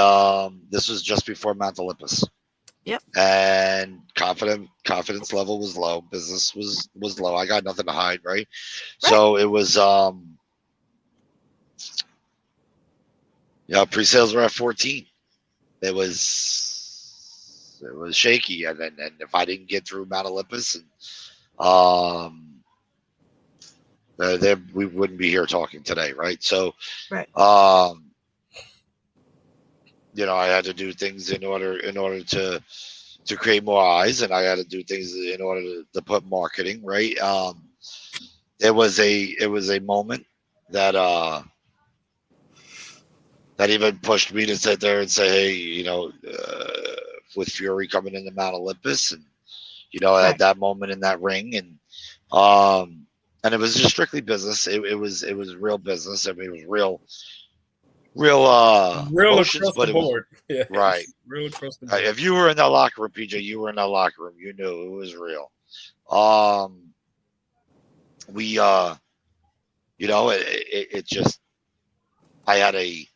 A: this was just before Mount Olympus.
B: Yep.
A: And confidence level was low. Business was low. I got nothing to hide, right? So it was pre-sales were at 14. It was shaky, and if I didn't get through Mount Olympus, and we wouldn't be here talking today, right? So, I had to do things in order to create more eyes, and I had to do things in order to put marketing, right? It was a moment that that even pushed me to sit there and say, hey, with Fury coming into Mount Olympus, and at that moment in that ring, and it was just strictly business. It was real business. I mean, it was real emotions,
C: across
A: but
C: the
A: it was
C: board. Yeah.
A: Right.
C: Real across the board.
A: If you were in that locker room, PJ, you were in that locker room. You knew it was real. It just, I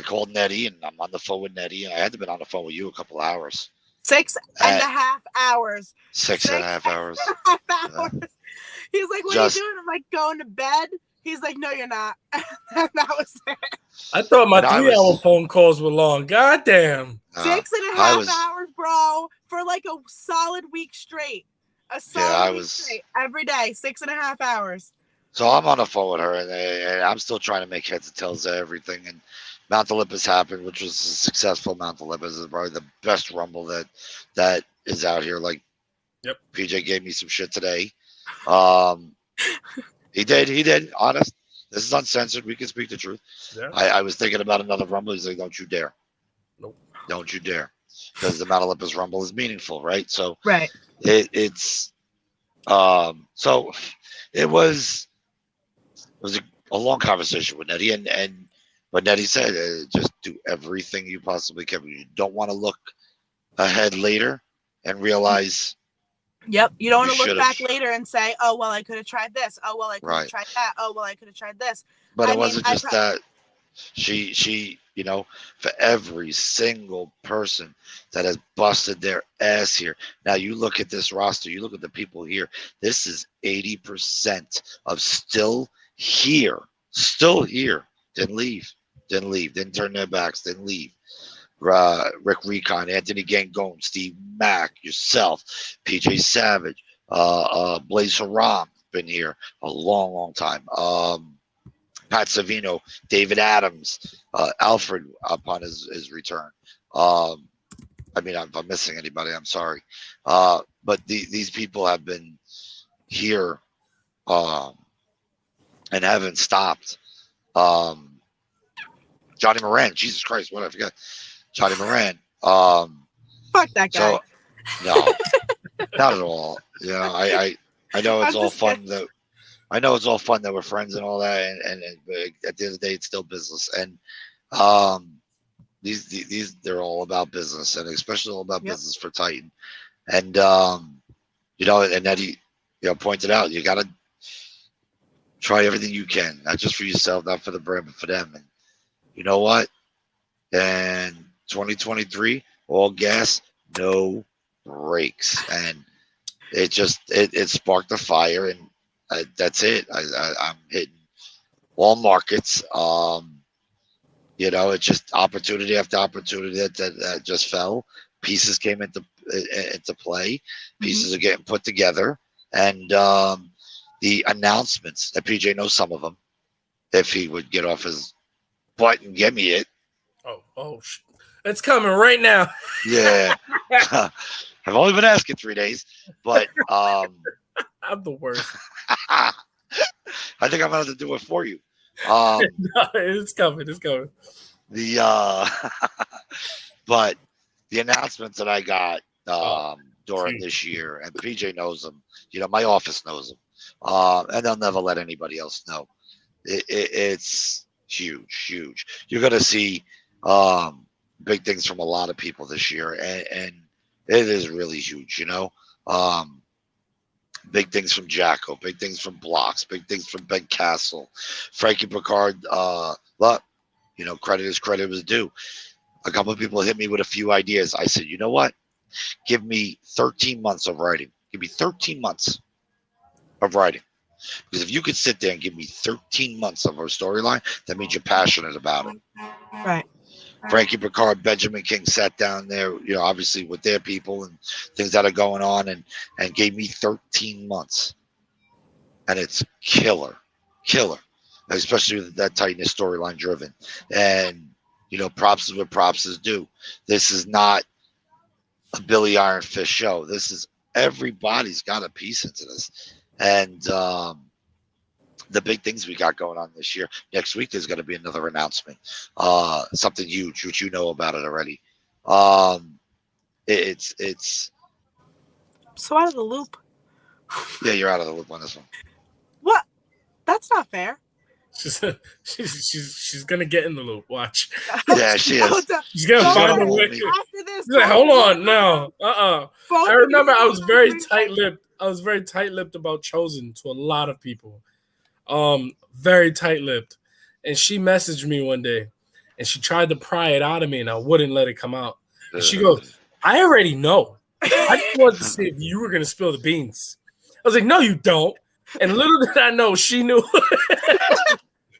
A: called Nettie, and I'm on the phone with Nettie, and I had to been on the phone with you a couple hours.
B: 6.5 hours.
A: 6.5 hours.
B: He's like, what are you doing? I'm like, going to bed. He's like, no, you're not. And that was it.
C: I thought my 3-hour phone calls were long. God damn.
B: 6.5 hours, bro, for like a solid week straight. A solid week straight. Every day, 6.5 hours.
A: So I'm on the phone with her, and I'm still trying to make heads and tails of everything. And Mount Olympus happened, which was a successful Mount Olympus. Is probably the best Rumble that is out here. Like,
C: yep.
A: PJ gave me some shit today. He did. Honest. This is uncensored. We can speak the truth. Yeah. I was thinking about another Rumble. He's like, don't you dare.
C: Nope.
A: Don't you dare. Because the Mount Olympus Rumble is meaningful, right? So
B: right.
A: It's so it was a long conversation with Nettie, but Nettie said, just do everything you possibly can. You don't want to look ahead later and realize.
B: Yep. You don't want to look back later and say, oh, well, I could have tried this. Oh, well, I could have tried that. Oh, well, I could have tried this.
A: But it wasn't just that. She, for every single person that has busted their ass here. Now, you look at this roster, you look at the people here. This is 80% of still here. Didn't leave. Didn't turn their backs. Didn't leave. Rick Recon, Anthony Gangone, Steve Mack, yourself, PJ Savage, Blaze Haram, been here a long time. Pat Savino, David Adams, Alfred upon his return. I mean, if I'm missing anybody, I'm sorry. But these people have been here and haven't stopped. Johnny Moran, Jesus Christ, what I forgot. Johnny Moran.
B: Fuck that guy.
A: So, no, not at all. You know, I know it's all fun that I know it's all fun that we're friends and all that, and at the end of the day, it's still business. And these they're all about business, and especially all about business for Titan. And and Eddie, pointed out, you got to try everything you can, not just for yourself, not for the brand, but for them. And you know what? And 2023, all gas, no brakes, and it sparked a fire, and that's it. I'm hitting all markets. It's just opportunity after opportunity that just fell. Pieces came into play. Pieces are getting put together, and the announcements. That PJ knows some of them. If he would get off his butt and give me it.
C: Oh, it's coming right now.
A: Yeah. I've only been asking 3 days, but
C: I'm the worst.
A: I think I'm gonna have to do it for you.
C: No, it's coming.
A: But the announcements that I got during this year, and PJ knows them. My office knows them, and they'll never let anybody else know. It's huge. You're gonna see big things from a lot of people this year, and it is really huge. Big things from Jacko, big things from Blocks, big things from Ben Castle, Frankie Picard. Credit is credit was due. A couple of people hit me with a few ideas. I said, you know what? Give me 13 months of writing. Give me 13 months of writing. Because if you could sit there and give me 13 months of a storyline, that means you're passionate about it.
B: Right.
A: Frankie Picard, Benjamin King sat down there, obviously with their people and things that are going on, and gave me 13 months. And it's killer, especially with that tightness storyline driven. And, props is what props is due. This is not a Billy Iron Fist show. This is everybody's got a piece into this. And the big things we got going on this year. Next week, there's going to be another announcement. Something huge, which you know about it already. It's
B: so out of the loop.
A: Yeah, you're out of the loop on this one.
B: What? That's not fair.
C: She's gonna get in the loop. Watch.
A: Yeah, she is.
C: She's gonna find a way. She's like, hold on, no, I remember I was very tight-lipped. About Chosen to a lot of people. Very tight-lipped, and she messaged me one day, and she tried to pry it out of me, and I wouldn't let it come out. And she goes, "I already know. I just wanted to see if you were gonna spill the beans." I was like, "No, you don't. And little did I know, she knew.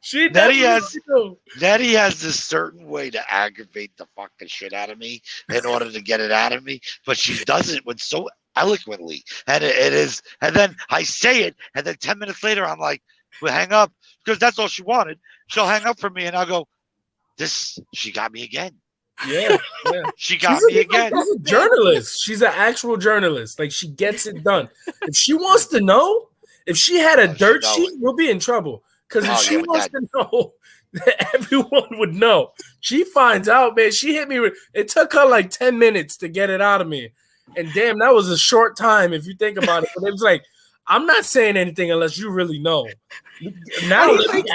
C: She definitely knew.
A: Nettie has this certain way to aggravate the fucking shit out of me in order to get it out of me, but she does it with so eloquently, and it is. And then I say it, and then 10 minutes later, I'm like, "We'll hang up," because that's all she wanted. She'll hang up for me, and I'll go, she got me again.
C: Yeah.
A: She got me again.
C: She's a journalist. She's an actual journalist. Like, she gets it done. If she wants to know, if she had a dirt sheet, we'll be in trouble. Because if she wants to know, everyone would know. She finds out, man. She hit me with, it took her like 10 minutes to get it out of me. And damn, that was a short time if you think about it. But it was like, I'm not saying anything unless you really know. Now
B: he's like,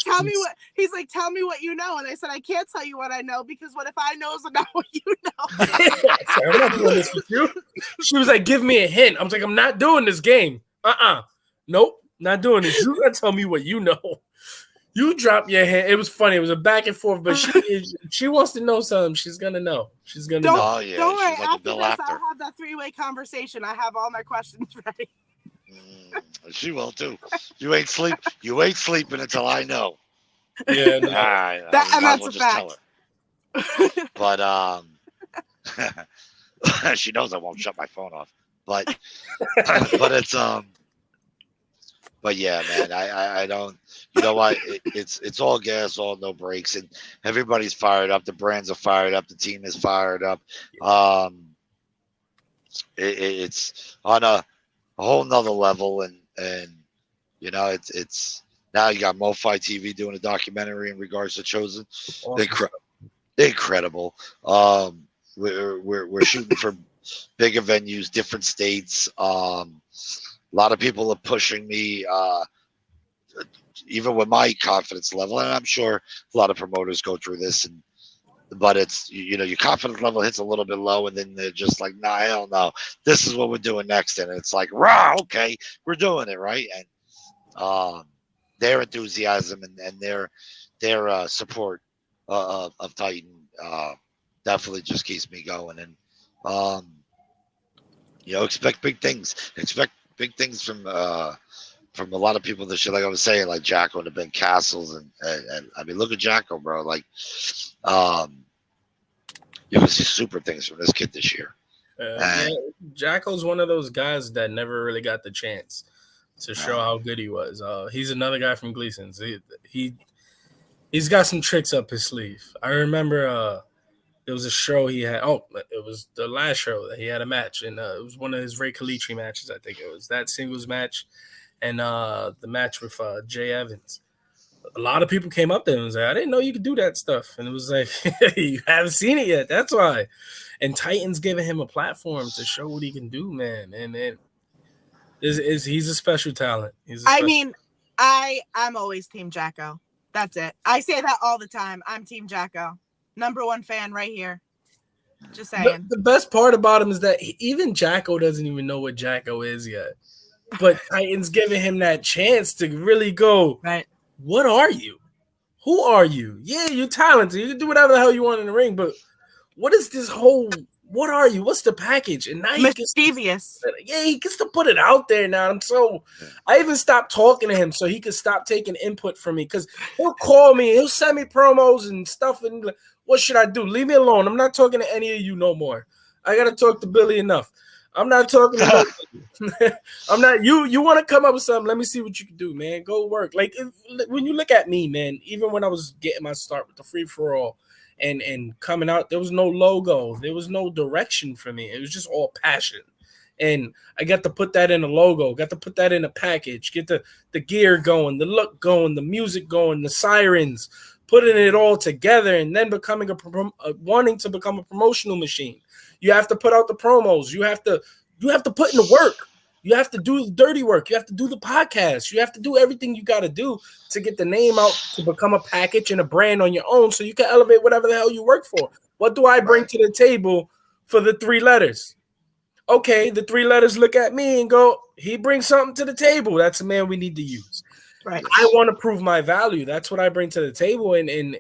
B: tell me what you know. And I said, I can't tell you what I know because what if I knows about what you know?
C: I'm not doing this with you. She was like, give me a hint. I was like, I'm not doing this game. Nope, not doing this. You gotta tell me what you know. You drop your hand. It was funny. It was a back and forth, but she wants to know something. She's gonna know. She's gonna know.
A: Oh, yeah.
B: Don't worry. After this, I'll have that 3-way conversation. I have all my questions ready.
A: She will too. You ain't sleeping until I know.
C: Yeah,
A: no.
B: And that's a fact.
A: But she knows I won't shut my phone off. But it's But yeah, man, I don't. You know what? It's all gas, all no brakes, and everybody's fired up. The brands are fired up. The team is fired up. It's on a whole nother level, and you know it's now you got MoFi TV doing a documentary in regards to Chosen. Awesome. Incredible. We're shooting for bigger venues, different states. A lot of people are pushing me, even with my confidence level, and I'm sure a lot of promoters go through this. But it's, you know, your confidence level hits a little bit low, and then they're just like, nah, hell no, this is what we're doing next. And it's like, rah, okay, we're doing it, right? And their enthusiasm and their support of Titan definitely just keeps me going. And you know, expect big things. Expect big things from a lot of people this year. Like I was saying, like Jacko and the Ben Castles, and I mean, look at Jacko, bro. Like, you can see super things from this kid this year.
C: Yeah, Jacko's one of those guys that never really got the chance to show how good he was. He's another guy from Gleason's. He's got some tricks up his sleeve. I remember there was a show he had. Oh, it was the last show that he had a match, and it was one of his Ray Calitri matches. I think it was that singles match, and the match with Jay Evans. A lot of people came up there and was like, I didn't know you could do that stuff. And it was like, you haven't seen it yet. That's why. And Titan's giving him a platform to show what he can do, man. And he's a special talent.
B: I'm always Team Jacko. That's it. I say that all the time. I'm Team Jacko. Number one fan right here. Just saying.
C: The best part about him is that even Jacko doesn't even know what Jacko is yet. But Titan's giving him that chance to really go,
B: right.
C: What are you? Who are you? Yeah, you're talented. You can do whatever the hell you want in the ring, but what is this whole, what are you? What's the package? And now
B: mischievous.
C: He gets to put it out there now. I even stopped talking to him so he could stop taking input from me, because he'll call me, he'll send me promos and stuff, and like, what should I do? Leave me alone. I'm not talking to any of you no more. I got to talk to Billy enough. I'm not talking about I'm not you want to come up with something, let me see what you can do, man. Go work. Like when you look at me, man, even when I was getting my start with the free for all and coming out, there was no logo, there was no direction for me. It was just all passion. And I got to put that in a logo, got to put that in a package, get the gear going, the look going, the music going, the sirens, putting it all together, and then becoming wanting to become a promotional machine. You have to put out the promos. You have to put in the work. You have to do the dirty work. You have to do the podcast. You have to do everything you got to do to get the name out, to become a package and a brand on your own, so you can elevate whatever the hell you work for. What do I bring to the table for the 3 letters? Okay, the 3 letters look at me and go, he brings something to the table. That's a man we need to use.
B: Right.
C: I want to prove my value. That's what I bring to the table. And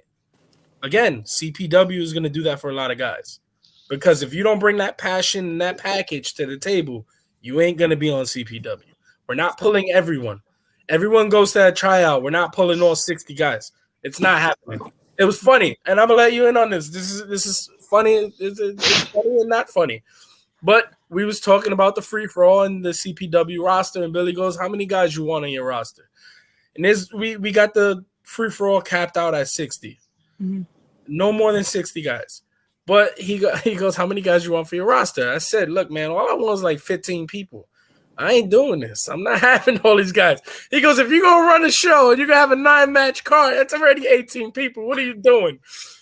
C: again, CPW is going to do that for a lot of guys. Because if you don't bring that passion and that package to the table, you ain't going to be on CPW. We're not pulling everyone. Everyone goes to that tryout. We're not pulling all 60 guys. It's not happening. It was funny, and I'm gonna let you in on this. This is funny. It's funny and not funny. But we was talking about the free for all and the CPW roster, and Billy goes, "How many guys you want on your roster?" And we got the free for all capped out at 60. Mm-hmm. No more than 60 guys. But he goes, "How many guys you want for your roster?" I said, "Look, man, all I want is like 15 people. I ain't doing this. I'm not having all these guys." He goes, "If you're going to run a show and you're going to have a 9-match card, that's already 18 people. What are you doing?"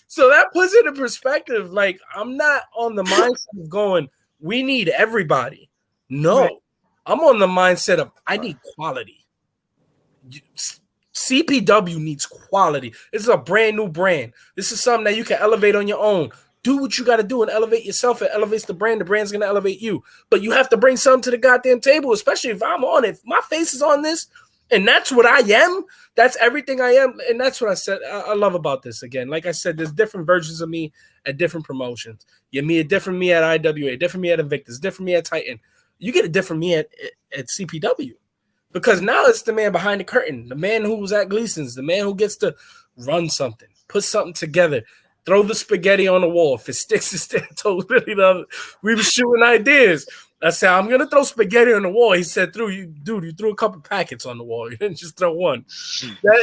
C: So that puts it in perspective. Like, I'm not on the mindset of going, we need everybody. No. Right. I'm on the mindset of I need quality. CPW needs quality. This is a brand new brand. This is something that you can elevate on your own. Do what you got to do and elevate yourself. It elevates the brand. The brand's going to elevate you. But you have to bring something to the goddamn table, especially if I'm on it. If my face is on this, and that's what I am. That's everything I am. And that's what I said. I love about this. Again, like I said, there's different versions of me at different promotions. You meet a different me at IWA, different me at Invictus, different me at Titan. You get a different me at CPW. Because now it's the man behind the curtain, the man who was at Gleason's, the man who gets to run something, put something together, throw the spaghetti on the wall. If it sticks, it sticks. Totally love it. We were shooting ideas. I said, "I'm going to throw spaghetti on the wall." He said, you threw a couple packets on the wall. You didn't just throw one.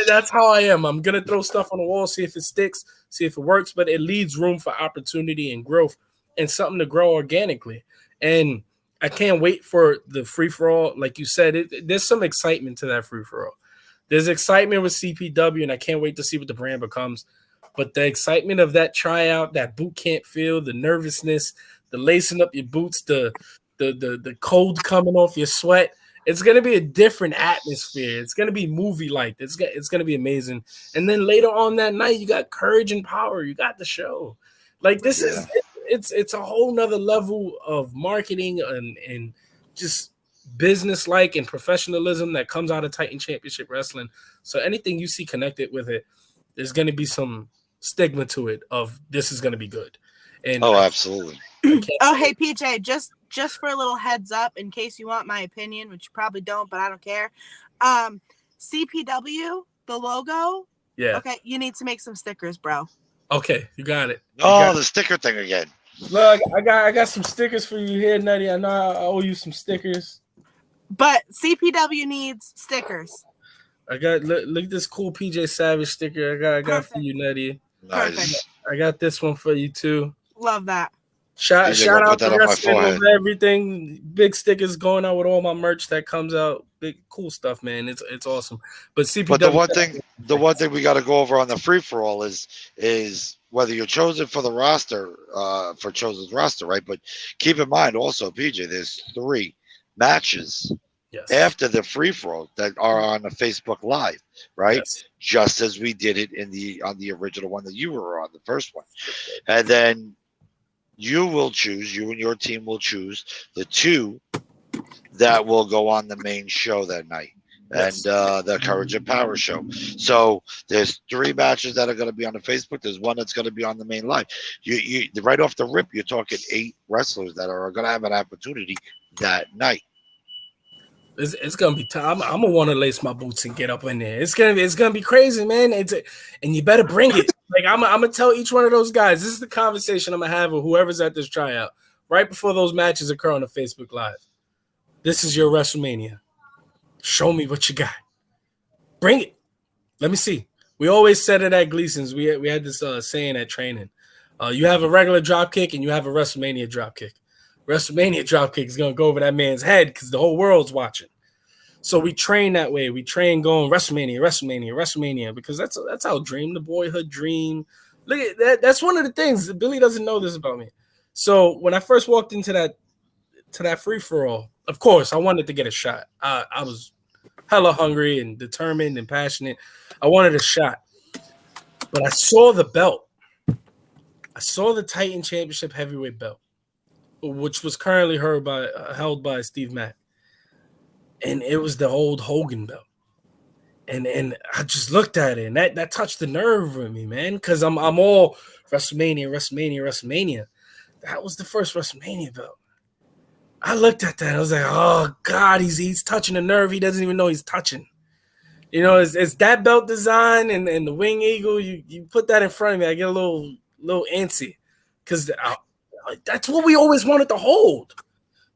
C: That's how I am. I'm going to throw stuff on the wall, see if it sticks, see if it works, but it leaves room for opportunity and growth and something to grow organically. And I can't wait for the free-for-all. Like you said, there's some excitement to that free-for-all. There's excitement with CPW, and I can't wait to see what the brand becomes. But the excitement of that tryout, that boot camp feel, the nervousness, the lacing up your boots, the cold coming off your sweat, it's going to be a different atmosphere. It's going to be movie-like. It's going to be amazing. And then later on that night, you got Courage and Power. You got the show. Like, this is it's a whole nother level of marketing and just business-like and professionalism that comes out of Titan Championship Wrestling. So anything you see connected with it, there's going to be some stigma to it of this is going to be good. And
A: absolutely.
B: Oh, hey, PJ, just for a little heads up, in case you want my opinion, which you probably don't, but I don't care. CPW, the logo.
C: Yeah.
B: Okay, you need to make some stickers, bro.
C: Okay, you got it.
A: The sticker thing again.
C: Look, I got some stickers for you here, Nutty. I know I owe you some stickers.
B: But CPW needs stickers.
C: I got look at this cool PJ Savage sticker I got for you, Nutty.
A: Nice.
B: Perfect.
C: I got this one for you too.
B: Love that.
C: Shout out to wrestling over everything. Big stickers going out with all my merch that comes out. Big cool stuff, man. It's awesome. But CPW.
A: But the one thing we got to go over on the free for all is whether you're chosen for the roster, for chosen's roster, right? But keep in mind also, PJ, there's 3 matches after the free for all that are on the Facebook Live, right? Yes. Just as we did it on the original one that you were on, the first one, and then. You and your team will choose the 2 that will go on the main show that night. Yes. And the Courage and Power show. So there's 3 matches that are going to be on the Facebook. There's 1 that's going to be on the main live. You right off the rip, you're talking 8 wrestlers that are going to have an opportunity that night.
C: It's gonna be time. I'm gonna want to lace my boots and get up in there. It's gonna be crazy, man. And you better bring it. Like I'm gonna tell each one of those guys. This is the conversation I'm gonna have with whoever's at this tryout right before those matches occur on the Facebook Live. This is your WrestleMania. Show me what you got. Bring it. Let me see. We always said it at Gleason's. We had this saying at training. You have a regular drop kick and you have a WrestleMania drop kick. WrestleMania dropkick is going to go over that man's head because the whole world's watching. So we train that way. We train going WrestleMania, because that's our dream, the boyhood dream. Look at that. That's one of the things. Billy doesn't know this about me. So when I first walked into that free-for-all, of course, I wanted to get a shot. I was hella hungry and determined and passionate. I wanted a shot. But I saw the belt. I saw the Titan Championship heavyweight belt, which was currently held by Steve Mack. And it was the old Hogan belt. And I just looked at it, and that touched the nerve with me, man, because I'm all WrestleMania. That was the first WrestleMania belt. I looked at that. I was like, oh God, he's touching a nerve he doesn't even know he's touching. You know, it's that belt design and the wing eagle. You put that in front of me, I get a little antsy because that's what we always wanted to hold.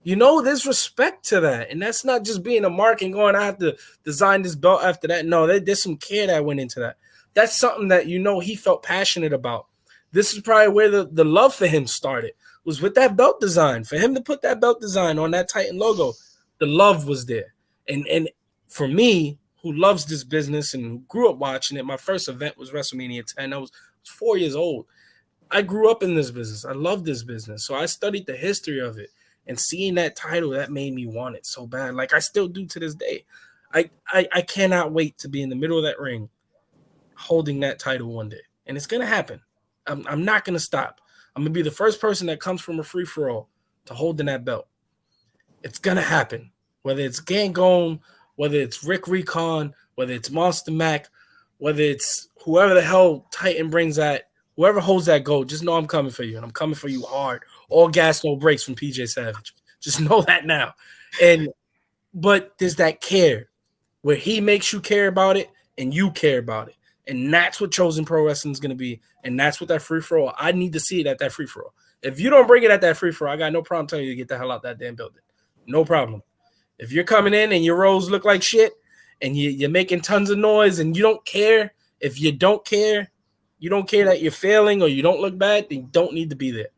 C: You know, there's respect to that, and that's not just being a mark and going, I have to design this belt after that. No, there's some care that went into that. That's something that he felt passionate about. This is probably where the love for him started, was with that belt design. For him to put that belt design on that Titan logo, the love was there. And for me, who loves this business and who grew up watching it, my first event was WrestleMania 10. I was 4 years old. I grew up in this business. I love this business. So I studied the history of it. And seeing that title, that made me want it so bad. Like I still do to this day. I cannot wait to be in the middle of that ring holding that title one day. And it's going to happen. I'm not going to stop. I'm going to be the first person that comes from a free-for-all to holding that belt. It's going to happen. Whether it's Gangone, whether it's Rick Recon, whether it's Monster Mac, whether it's whoever the hell Titan brings that, whoever holds that gold, just know I'm coming for you. And I'm coming for you hard. All gas, no brakes from PJ Savage. Just know that now. But there's that care where he makes you care about it and you care about it. And that's what Chosen Pro Wrestling is going to be. And that's what that free-for-all. I need to see it at that free-for-all. If you don't bring it at that free-for-all, I got no problem telling you to get the hell out that damn building. No problem. If you're coming in and your rolls look like shit and you're making tons of noise and you don't care, if you don't care that you're failing or you don't look bad, then you don't need to be there.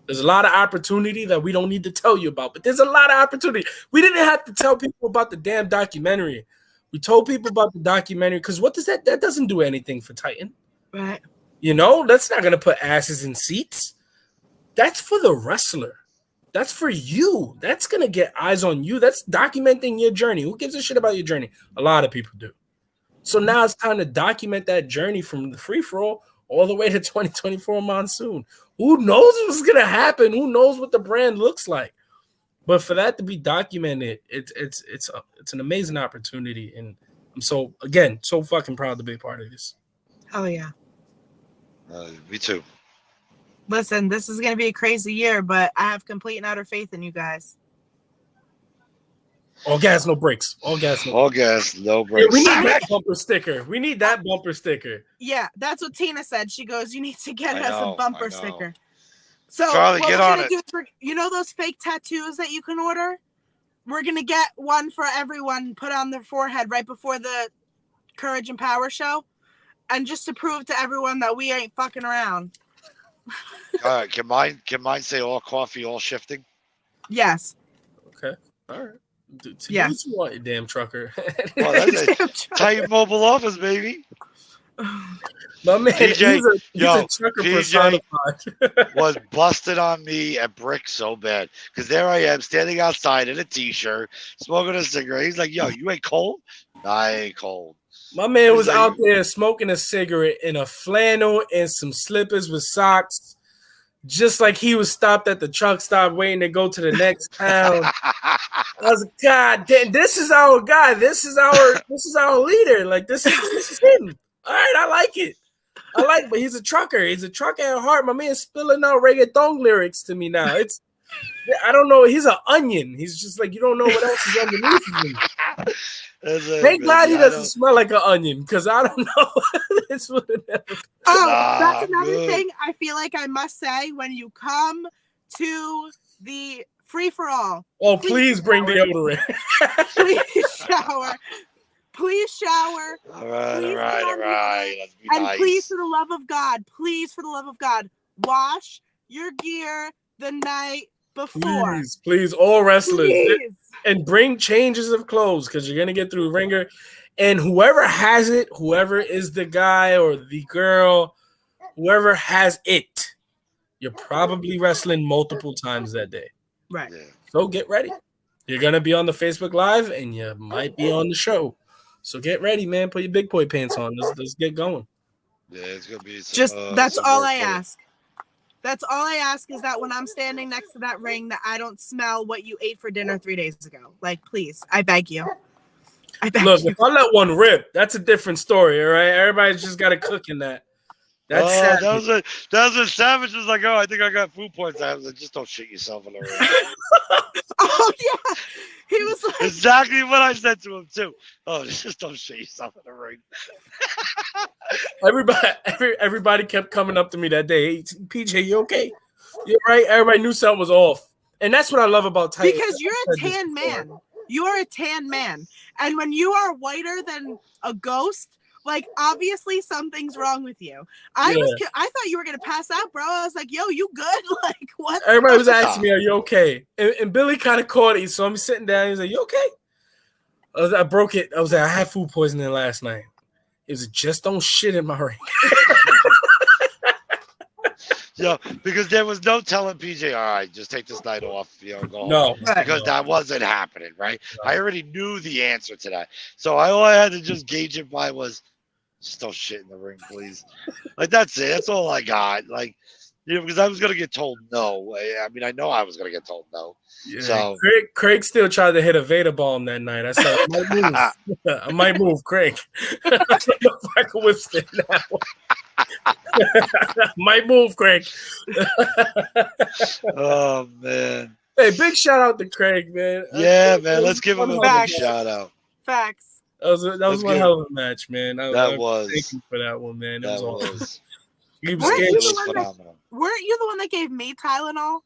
C: There's a lot of opportunity that we don't need to tell you about, but there's a lot of opportunity. We didn't have to tell people about the damn documentary. We told people about the documentary because what does that doesn't do anything for Titan.
B: Right.
C: You know, that's not going to put asses in seats. That's for the wrestler. That's for you. That's going to get eyes on you. That's documenting your journey. Who gives a shit about your journey? A lot of people do. So now it's time to document that journey from the free-for-all all the way to 2024 monsoon. Who knows what's going to happen? Who knows what the brand looks like? But for that to be documented, it's an amazing opportunity. And I'm so fucking proud to be a part of this.
B: Oh, yeah.
A: Me too.
B: Listen, this is going to be a crazy year, but I have complete and utter faith in you guys.
C: All gas, no brakes. All gas, no brakes.
A: Yeah,
C: we need that bumper sticker.
B: Yeah, that's what Tina said. She goes, you need to get us a bumper sticker. So
A: Charlie,
B: what
A: get
B: we're
A: on
B: gonna
A: it.
B: do is you know those fake tattoos that you can order? We're going to get one for everyone put on their forehead right before the Courage and Power show. And just to prove to everyone that we ain't fucking around.
A: All right, can mine say all coffee, all shifting?
B: Yes.
C: Okay. All right. Do what you want, you damn trucker.
A: Well, that's a Titan Mobile Office, baby.
C: My man,
A: PJ,
C: he's a trucker
A: PJ
C: personified.
A: was busted on me at Brick so bad because there I am standing outside in a t-shirt, smoking a cigarette. He's like, "Yo, you ain't cold?" I ain't cold.
C: My man was out there smoking a cigarette in a flannel and some slippers with socks, just like he was stopped at the truck stop waiting to go to the next town. I was like, God damn, this is our guy. This is our leader. Like this is him. All right, I like it. But he's a trucker. He's a trucker at heart. My man's spilling out reggaeton lyrics to me now. I don't know. He's an onion. He's just like, you don't know what else is underneath him. Thank God he doesn't smell like an onion, because I don't know. This would have never.
B: That's another thing I feel like I must say when you come to the free-for-all.
C: Oh, please bring deodorant.
B: Please shower.
A: All right. Let's be nice.
B: Please, for the love of God, wash your gear the night before.
C: Please, all wrestlers. Please. And bring changes of clothes, because you're going to get through Ringer. And whoever has it, whoever is the guy or the girl, whoever has it, you're probably wrestling multiple times that day.
B: Right.
A: Yeah.
C: So get ready. You're going to be on the Facebook Live, and you might be on the show. So get ready, man. Put your big boy pants on. Let's get going.
A: Yeah, it's going to be
B: that's all I ask. That's all I ask, is that when I'm standing next to that ring, that I don't smell what you ate for dinner 3 days ago. Like, please, I beg you.
C: Look, if I let one rip, that's a different story, all right? Everybody's just got to cook in that. That's
A: that
C: savage.
A: was when Savage was like, "Oh, I think I got food poisoning." I was like, "Just don't shit yourself in the ring."
B: Oh yeah, he was like,
A: Exactly what I said to him too. Oh, just don't shit yourself in the ring.
C: Everybody kept coming up to me that day. Hey, PJ, you okay? You're right. Everybody knew something was off, and that's what I love about Titans.
B: because you're a tan man. You are a tan man, and when you are whiter than a ghost, like obviously something's wrong with you. I thought you were gonna pass out, bro. I was like, yo, you good? Like what?
C: Everybody was asking me, are you okay? And Billy kind of caught it, so I'm sitting down. He was like, you okay? I broke it. I was like, I had food poisoning last night. It was just don't shit in my ring.
A: Yeah, because there was no telling PJ, all right, just take this night off, go home.
C: No,
A: because that wasn't happening, right? No. I already knew the answer to that. So all I had to just gauge it by was, just don't shit in the ring, please. Like, that's it. That's all I got. Like, because I was going to get told no. I mean, I know I was going to get told no. Yeah. So
C: Craig still tried to hit a Vader bomb that night. I said, I might move. I might move, Craig. I don't know if I can withstand that one. Might move, Craig.
A: Oh man!
C: Hey, big shout out to Craig, man.
A: Yeah, man. Let's give him a big shout out.
B: Facts.
C: That was one hell of a match, man.
A: That was.
C: Thank you for that one, man.
A: That was.
C: Weren't
B: you the one that gave me Tylenol?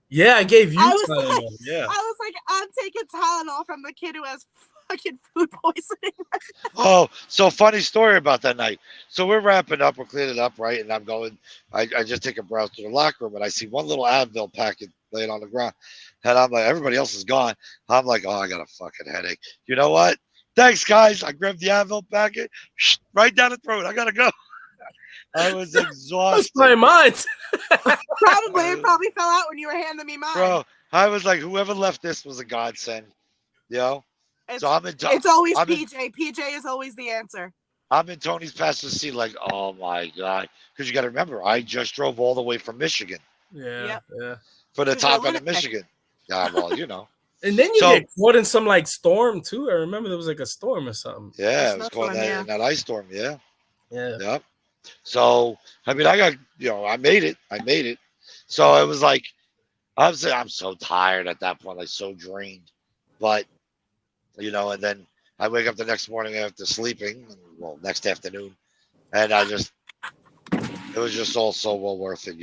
C: Yeah, I gave you
B: Tylenol.
C: Like, yeah.
B: I was like, I'm taking Tylenol from the kid who has fucking food poisoning.
A: Oh, so funny story about that night. So we're wrapping up, we're cleaning up, right? And I'm going, I just take a browse to the locker room and I see one little Advil packet laying on the ground. And I'm like, everybody else is gone. I'm like, oh, I got a fucking headache. You know what? Thanks, guys. I grabbed the Advil packet, right down the throat. I got to go. I was exhausted.
C: I was mine.
B: It probably fell out when you were handing me mine.
A: Bro, I was like, whoever left this was a godsend.
B: It's,
A: so
B: it's always PJ. PJ is always the answer.
A: I'm in Tony's passenger seat like, oh my God. Because you got to remember, I just drove all the way from Michigan.
C: Yeah.
A: For the top end of Michigan. Yeah, well,
C: And then you get caught in some like storm too. I remember there was like a storm or something.
A: Yeah, it was caught in that ice storm. Yeah.
C: Yeah.
A: So, I mean, I got, I made it. So it was like, I'm so tired at that point, like so drained. But, and then I wake up the next morning after sleeping, next afternoon, and it was just all so well worth it,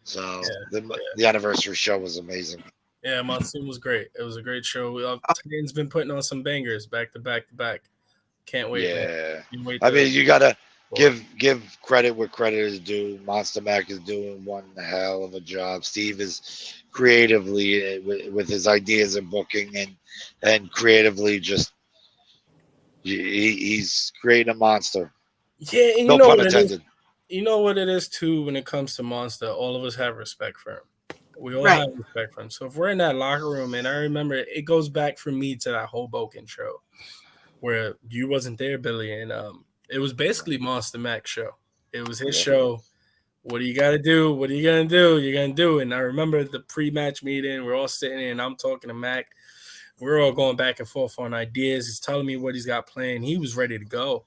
A: So the anniversary show was amazing.
C: Yeah, Monsoon was great. It was a great show. Titans been putting on some bangers back to back to back. Can't wait.
A: Yeah. I mean, you gotta give credit where credit is due. Monster Mac is doing one hell of a job. Steve is creatively with his ideas and booking and creatively just he's creating a monster.
C: Yeah, and
A: no pun intended.
C: You know what it is too when it comes to Monster. All of us have respect for him. We all have respect for him. So if we're in that locker room, and I remember it goes back for me to that Hoboken show where you wasn't there, Billy, and it was basically Monster Mac's show. It was his show. What do you got to do? What are you going to do? You're going to do it. And I remember the pre-match meeting. We're all sitting there, and I'm talking to Mac. We're all going back and forth on ideas. He's telling me what he's got planned. He was ready to go.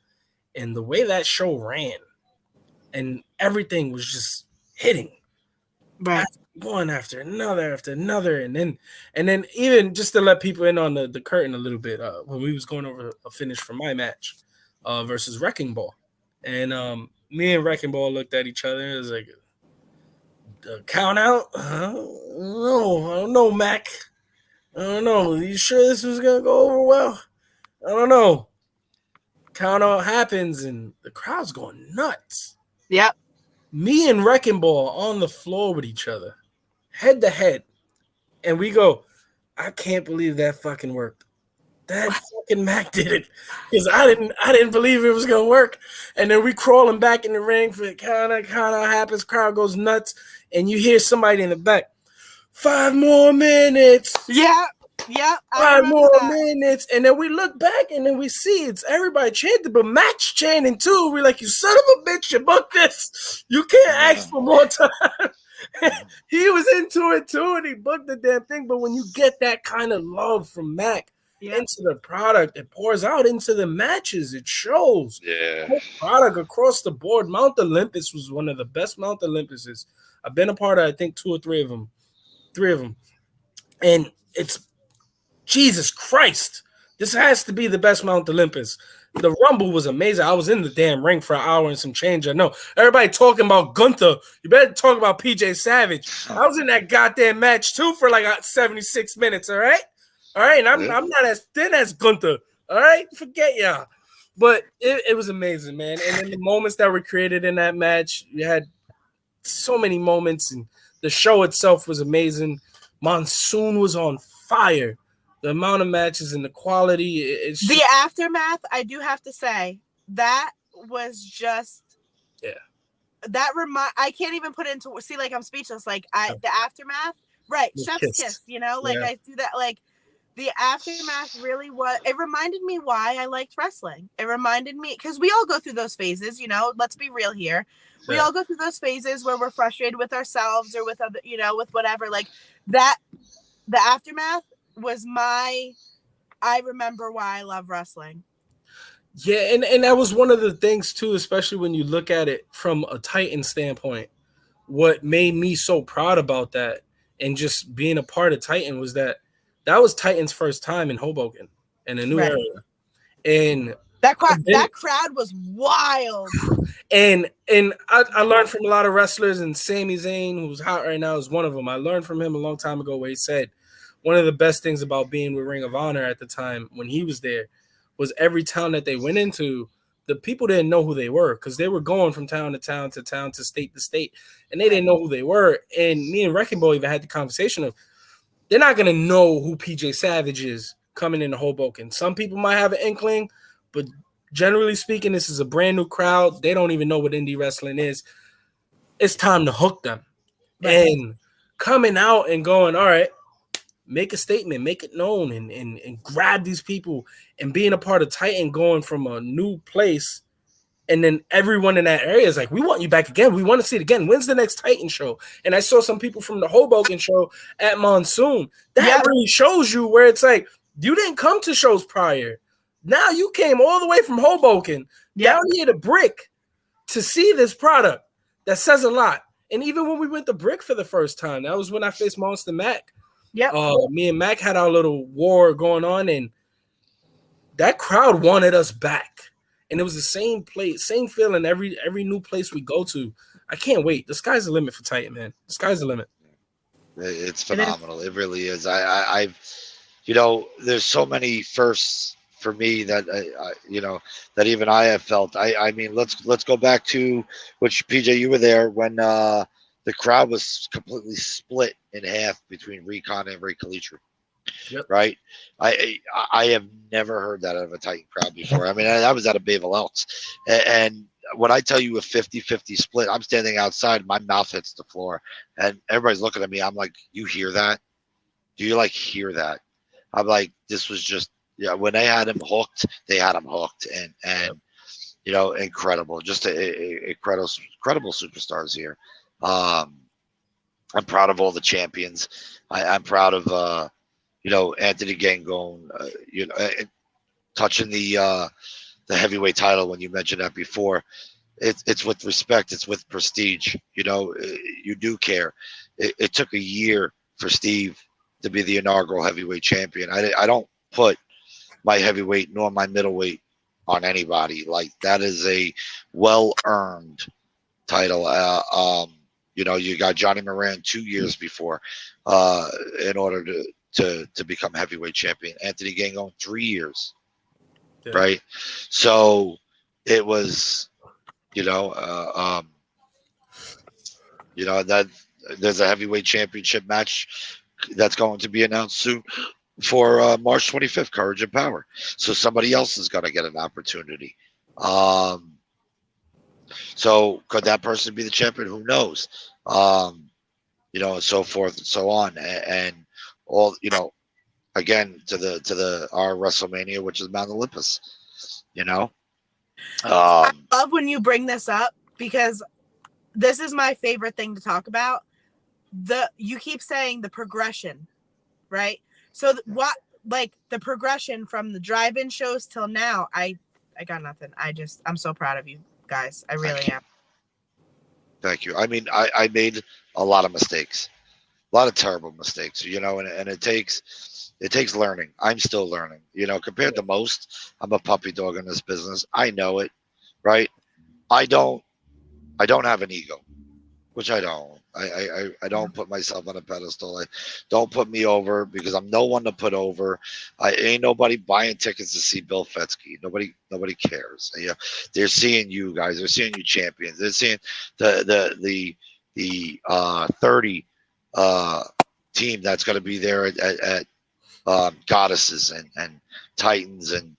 C: And the way that show ran, and everything was just hitting.
B: Right.
C: One after another. And then even just to let people in on the curtain a little bit, when we was going over a finish for my match versus Wrecking Ball. And me and Wrecking Ball looked at each other. It was like, count out? I don't know, Mac. I don't know. Are you sure this was going to go over well? I don't know. Count out happens, and the crowd's going nuts.
B: Yep. Me
C: and Wrecking Ball on the floor with each other, head to head. And we go, I can't believe that fucking worked. That fucking Mac did it. Because I didn't believe it was gonna work. And then we crawling back in the ring for the count out happens, crowd goes nuts, and you hear somebody in the back, 5 more minutes.
B: Yeah.
C: 5 more minutes. And then we look back and then we see it's everybody chanting, but Mac's chanting too. We're like, you son of a bitch, you booked this. You can't ask for more time. He was into it too, and he booked the damn thing. But when you get that kind of love from Mac, into the product. It pours out into the matches. It shows.
A: Yeah.
C: Whole product across the board. Mount Olympus was one of the best Mount Olympuses. I've been a part of, I think, 2 or 3 of them. 3 of them. And it's Jesus Christ. This has to be the best Mount Olympus. The Rumble was amazing. I was in the damn ring for an hour and some change. I know. Everybody talking about Gunther. You better talk about PJ Savage. I was in that goddamn match too for like 76 minutes, all right? All right, and I'm not as thin as Gunther, all right? Forget y'all. But it was amazing, man. And then the moments that were created in that match, you had so many moments, and the show itself was amazing. Monsoon was on fire. The amount of matches and the quality. It's
B: the aftermath, I do have to say, that was just that I can't even put into like I'm speechless. Like the aftermath, right? Chef's kiss, you know, like I do that. Like the aftermath really it reminded me why I liked wrestling. It reminded me because we all go through those phases, you know. Let's be real here. We all go through those phases where we're frustrated with ourselves or with other, you know, with whatever. Like that, the aftermath was I remember why I love wrestling.
C: Yeah, and that was one of the things too, especially when you look at it from a Titan standpoint. What made me so proud about that and just being a part of Titan was that was Titan's first time in Hoboken in a new area. And
B: that crowd was wild.
C: And I learned from a lot of wrestlers, and Sami Zayn, who's hot right now, is one of them. I learned from him a long time ago where he said one of the best things about being with Ring of Honor at the time when he was there was every town that they went into, the people didn't know who they were because they were going from town to town to town to state, and they didn't know who they were. And me and Wrecking Ball even had the conversation of they're not going to know who PJ Savage is coming into Hoboken. Some people might have an inkling, but generally speaking, this is a brand new crowd. They don't even know what indie wrestling is. It's time to hook them. Right. And coming out and going, all right, make a statement, make it known, and grab these people, and being a part of Titan, going from a new place, and then everyone in that area is like, we want you back again. We want to see it again. When's the next Titan show? And I saw some people from the Hoboken show at Monsoon. That really shows you where it's like, you didn't come to shows prior. Now you came all the way from Hoboken down here to Brick to see this product. That says a lot. And even when we went to Brick for the first time, that was when I faced Monster Mac. Me and Mac had our little war going on, and that crowd wanted us back. And it was the same place, same feeling every new place we go to. I can't wait. The sky's the limit for Titan, man. The sky's the limit.
A: It's phenomenal. It really is. I've, you know, there's so many firsts for me that that even I have felt. I mean, let's go back to which PJ, you were there when the crowd was completely split in half between Recon and Ray Kalitri. Right. I have never heard that out of a Titan crowd before. I mean, I was at a Bayville Elks, and when I tell you a 50-50 split, I'm standing outside, my mouth hits the floor, and everybody's looking at me. I'm like, you hear that? Do you like hear that? I'm like, this was just, when they had him hooked, they had him hooked, and you know, incredible, just incredible superstars here. I'm proud of all the champions. I'm proud of Anthony Gangone, touching the heavyweight title when you mentioned that before. It's with respect. It's with prestige. You know, you do care. It took a year for Steve to be the inaugural heavyweight champion. I don't put my heavyweight nor my middleweight on anybody. Like, that is a well-earned title. You got Johnny Moran 2 years before in order to become heavyweight champion. Anthony Gangone 3 years, right? So it was, that there's a heavyweight championship match that's going to be announced soon for March 25th, Courage and Power. So somebody else is going to get an opportunity. So could that person be the champion? Who knows? And so forth and so on. And all, again, to our WrestleMania, which is Mount Olympus,
B: I love when you bring this up, because this is my favorite thing to talk about. You keep saying the progression, right? So like the progression from the drive-in shows till now, I got nothing. I'm so proud of you guys. I really am.
A: Thank you. I mean, I made a lot of mistakes, a lot of terrible mistakes, you know, and it takes learning. I'm still learning, you know, compared to most. I'm a puppy dog in this business. I know it, right? I don't have an ego, which I don't. I don't put myself on a pedestal. I don't put me over because I'm no one to put over. I ain't nobody buying tickets to see Bill Fetsky. Nobody cares. You know, they're seeing you guys. They're seeing you champions. They're seeing the 30 team that's going to be there at Goddesses and Titans, and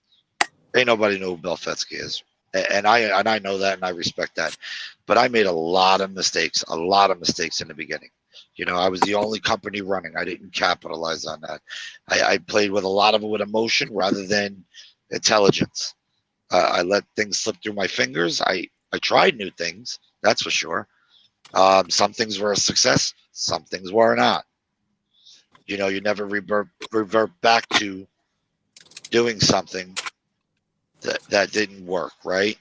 A: ain't nobody know who Bill Fetsky is. And I know that, and I respect that, but I made a lot of mistakes in the beginning. You know, I was the only company running. I didn't capitalize on that. I played with a lot of it with emotion rather than intelligence. I let things slip through my fingers. I tried new things, that's for sure. Some things were a success, some things were not. You know, you never revert back to doing something that didn't work, right?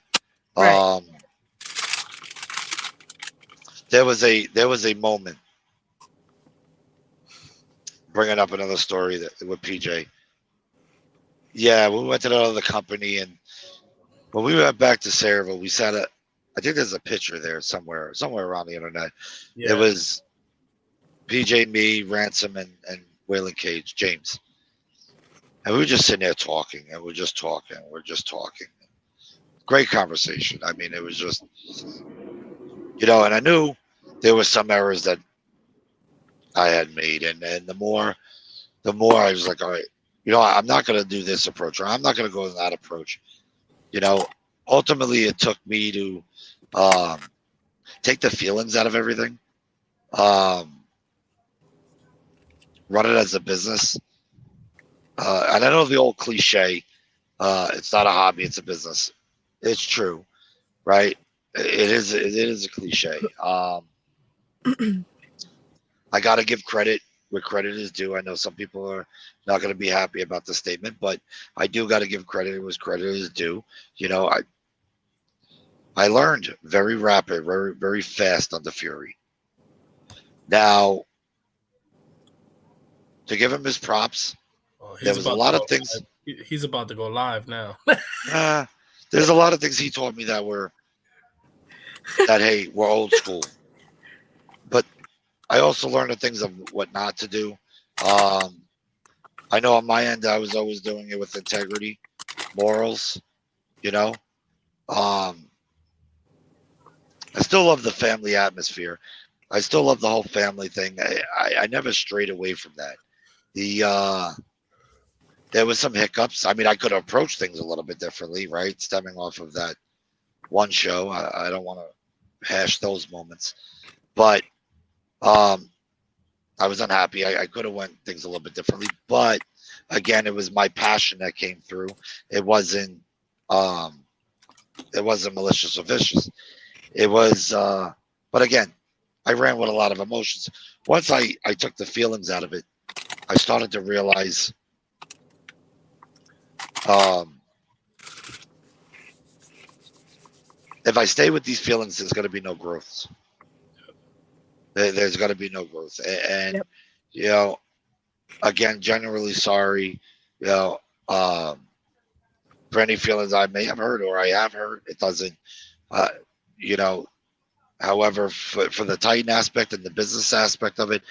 B: Right.
A: There was a moment, bringing up another story with PJ. Yeah, we went to that other company, and when we went back to Sayreville, we sat at, I think there's a picture there somewhere around the internet. Yeah. It was PJ, me, Ransom, and Waylon Cage, James. And we were just sitting there talking, and we're just talking. Great conversation. I mean, it was just, you know, and I knew there were some errors that I had made. And the more I was like, all right, you know, I'm not going to do this approach, or I'm not going to go that approach. You know, ultimately it took me to take the feelings out of everything, run it as a business. And I know the old cliche, it's not a hobby, it's a business. It's true, right? It is a cliche. I got to give credit where credit is due. I know some people are not going to be happy about the statement, but I do got to give credit where credit is due. You know, I learned very rapid, very, very fast under Fury. Now, to give him his props, there was a lot of things.
C: He's about to go live now.
A: There's a lot of things he taught me that hey, we're old school. But I also learned the things of what not to do. I know on my end, I was always doing it with integrity, morals, you know. I still love the family atmosphere. I still love the whole family thing. I never strayed away from that. There was some hiccups. I mean, I could approach things a little bit differently, right? Stemming off of that one show. I don't want to hash those moments, but I was unhappy. I could have went things a little bit differently, but again, it was my passion that came through. It wasn't malicious or vicious. It was, but again, I ran with a lot of emotions. Once I took the feelings out of it, I started to realize if I stay with these feelings, there's going to be no growth. There's going to be no growth. And, yep. You know, again, generally sorry, you know, for any feelings I may have hurt or I have hurt. It doesn't, you know, however, for the Titan aspect and the business aspect of it,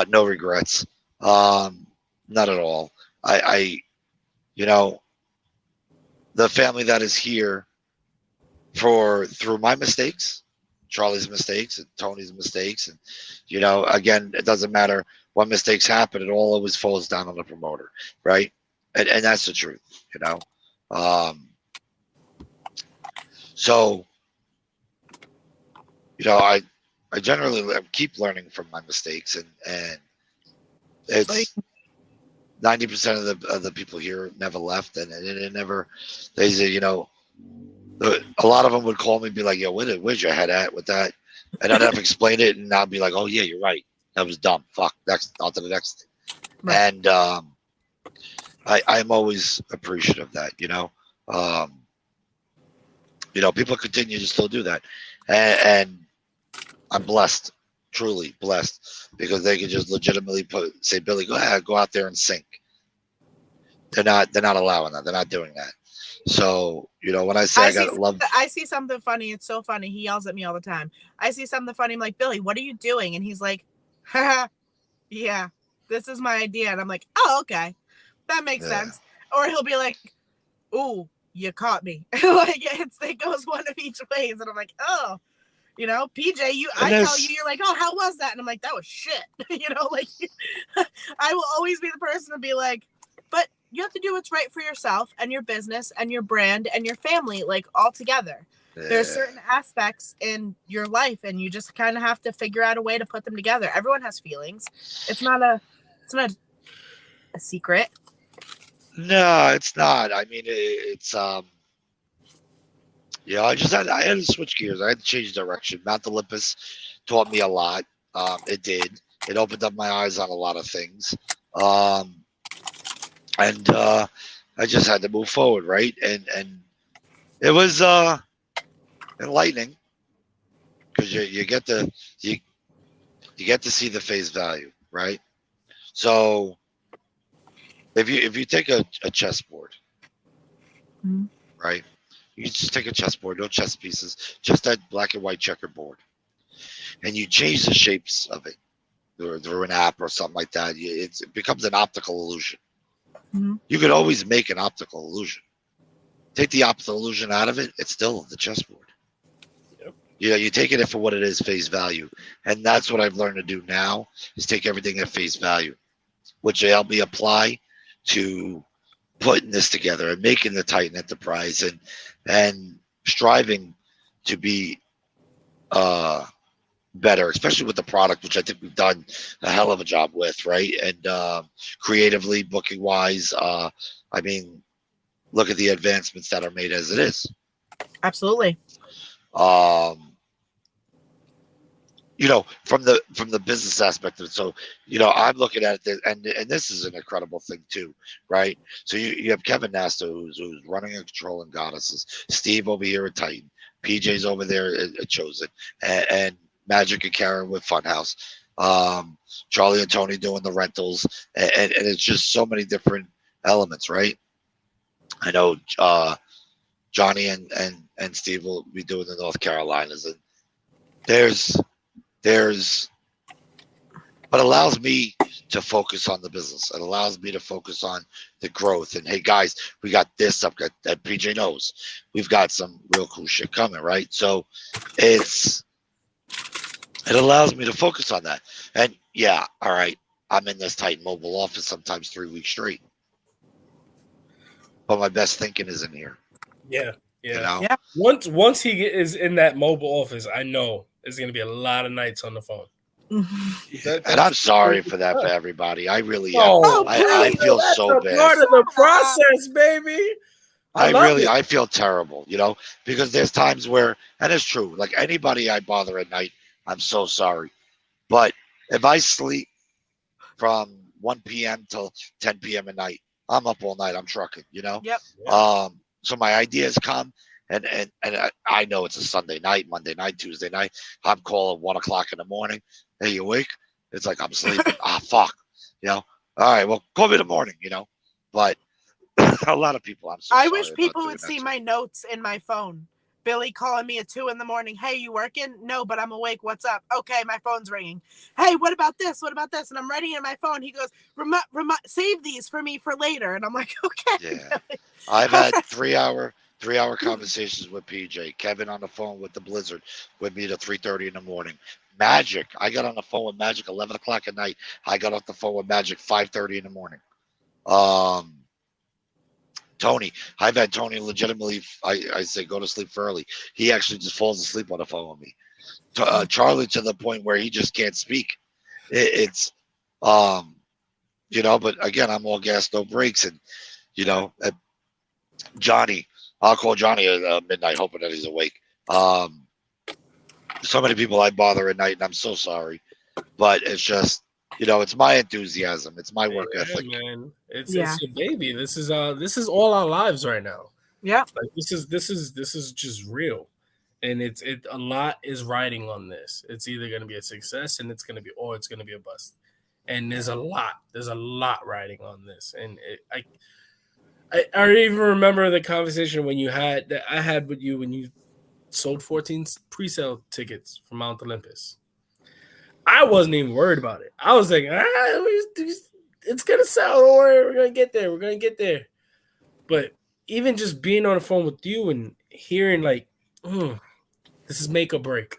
A: no regrets. Not at all. You know, the family that is here through my mistakes, Charlie's mistakes and Tony's mistakes. And, you know, again, it doesn't matter what mistakes happen. It all always falls down on the promoter. Right. And that's the truth, you know? So, you know, I generally keep learning from my mistakes, and it's 90% of the people here never left, and it never. They say, you know, a lot of them would call me and be like, "Yo, where's your head at with that?" And I'd have to explain it, and I'd be like, "Oh yeah, you're right. That was dumb. Fuck. Next, on to the next thing." Right. And I'm always appreciative of that. People continue to still do that, and I'm blessed, truly blessed, because they can just legitimately say, Billy, go ahead, go out there and sink. They're not allowing that. They're not doing that. So, when I say I got love.
B: I see something funny. It's so funny. He yells at me all the time. I see something funny. I'm like, Billy, what are you doing? And he's like, haha, yeah, this is my idea. And I'm like, oh, okay. That makes sense. Or he'll be like, ooh, you caught me. Like it goes one of each ways. And I'm like, oh, PJ, I tell you, you're like, oh, how was that? And I'm like, that was shit. Like I will always be the person to be like, but you have to do what's right for yourself and your business and your brand and your family, like all together. Yeah. There's certain aspects in your life and you just kind of have to figure out a way to put them together. Everyone has feelings. It's not a secret.
A: No, it's not. I mean, it's I had to switch gears. I had to change direction. Mount Olympus taught me a lot. It did. It opened up my eyes on a lot of things. And I just had to move forward, right? And it was enlightening because you get to see the face value, right? So if you take a chessboard,
B: mm-hmm.
A: right? You just take a chessboard, no chess pieces, just that black and white checkerboard, and you change the shapes of it through an app or something like that. It becomes an optical illusion.
B: Mm-hmm.
A: You could always make an optical illusion. Take the optical illusion out of it, it's still the chessboard.
C: Yep.
A: You take it for what it is, face value. And that's what I've learned to do now, is take everything at face value, which will help me apply to putting this together and making the Titan enterprise and striving to be better, especially with the product, which I think we've done a hell of a job with, right? And creatively, booking wise, I mean, look at the advancements that are made as it is.
B: Absolutely.
A: From the business aspect of it. So, I'm looking at it, and this is an incredible thing too, right? So you have Kevin Nasta, who's running and controlling Goddesses, Steve over here at Titan, PJ's over there at Chosen, and Magic and Karen with Funhouse, Charlie and Tony doing the rentals, and it's just so many different elements, right? I know Johnny and Steve will be doing the North Carolinas, and there's but it allows me to focus on the business. It allows me to focus on the growth. And hey, guys, we got this up that PJ knows. We've got some real cool shit coming, right? So it allows me to focus on that. And yeah, all right, I'm in this Titan mobile office sometimes 3 weeks straight. But my best thinking is in here.
C: Yeah.
B: Yeah.
C: Once he is in that mobile office, I know there's going to be a lot of nights on the phone.
A: And I'm sorry for that for everybody. I really am.
C: Oh,
A: I feel so bad.
C: Part of the process, baby.
A: I feel terrible, because there's times where, and it's true, like anybody I bother at night, I'm so sorry. But if I sleep from 1 p.m. till 10 p.m. at night, I'm up all night. I'm trucking,
B: Yep.
A: So my ideas come, and I know it's a Sunday night, Monday night, Tuesday night. I'm calling 1 o'clock in the morning. Hey, you awake? It's like I'm sleeping. Fuck. All right, well, call me in the morning, But a lot of people,
B: I wish people would see my notes in my phone. Billy calling me at 2 a.m. Hey, you working? No, but I'm awake. What's up? Okay, my phone's ringing. Hey, what about this? What about this? And I'm writing in my phone. He goes, save these for me for later. And I'm like, okay.
A: Yeah. I've had 3-hour conversations with PJ. Kevin on the phone with the Blizzard with me to 3:30 in the morning. Magic. I got on the phone with Magic 11 o'clock at night. I got off the phone with Magic 5:30 in the morning. Tony, I've had Tony legitimately, I say go to sleep early. He actually just falls asleep on the phone with me. Charlie to the point where he just can't speak. But again, I'm all gas, no brakes. And, Johnny, I'll call Johnny at midnight hoping that he's awake. So many people I bother at night, and I'm so sorry. But it's just, It's my enthusiasm. It's my work
C: Yeah,
A: ethic.
C: man. It's
B: Yeah.
C: your baby. This is all our lives right now.
B: Yep.
C: Like this is just real. And a lot is riding on this. It's either gonna be a success and it's gonna be a bust. And there's a lot riding on this. And I even remember the conversation that I had with you when you sold 14 pre-sale tickets for Mount Olympus. I wasn't even worried about it. I was like, it's gonna sell. Don't worry, we're gonna get there. We're gonna get there. But even just being on the phone with you and hearing like, this is make or break.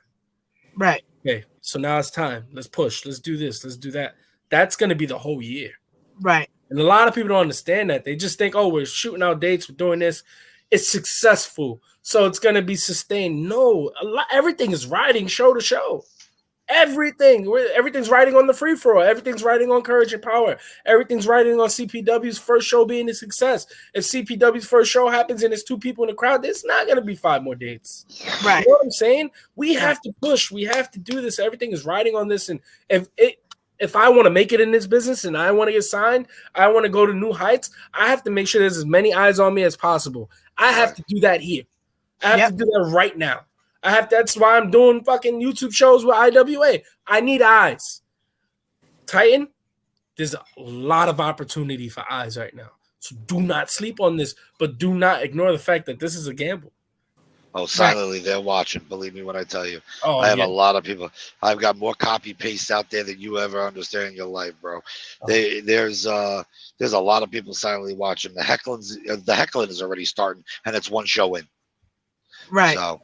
B: Right.
C: Okay, so now it's time. Let's push. Let's do this. Let's do that. That's gonna be the whole year.
B: Right.
C: And a lot of people don't understand that. They just think, oh, we're shooting out dates, we're doing this. It's successful, so it's gonna be sustained. No, everything is riding show to show. Everything's riding on the free for all. Everything's riding on Courage and Power. Everything's riding on CPW's first show being a success. If CPW's first show happens and there's 2 people in the crowd, there's not going to be 5 more dates.
B: Right.
C: You know what I'm saying? We have to push. We have to do this. Everything is riding on this. And if I want to make it in this business and I want to get signed, I want to go to new heights, I have to make sure there's as many eyes on me as possible. I have to do that here. I have to do that right now. That's why I'm doing fucking YouTube shows with IWA. I need eyes. Titan, there's a lot of opportunity for eyes right now. So do not sleep on this, but do not ignore the fact that this is a gamble.
A: Oh, silently they're watching. Believe me when I tell you.
C: Oh,
A: I have a lot of people. I've got more copy paste out there than you ever understand in your life, bro. There's a lot of people silently watching. The heckling is already starting, and it's one show in.
B: Right.
A: So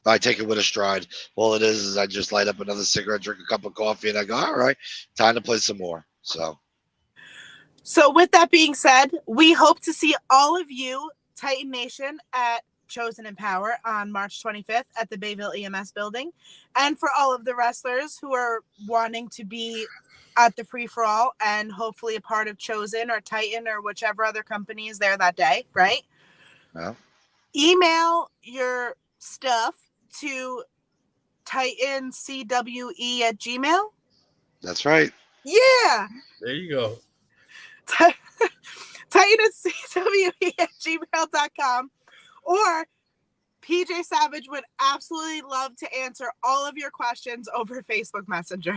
A: I take it with a stride. All it is I just light up another cigarette, drink a cup of coffee, and I go, all right, time to play some more. So
B: with that being said, we hope to see all of you, Titan Nation, at Chosen in Power on March 25th at the Bayville EMS building. And for all of the wrestlers who are wanting to be at the free-for-all and hopefully a part of Chosen or Titan or whichever other company is there that day, right?
A: Yeah.
B: Email your stuff to titancwe@gmail.
A: That's right.
B: Yeah.
C: There you go.
B: titancwe@gmail.com. Or PJ Savage would absolutely love to answer all of your questions over Facebook Messenger.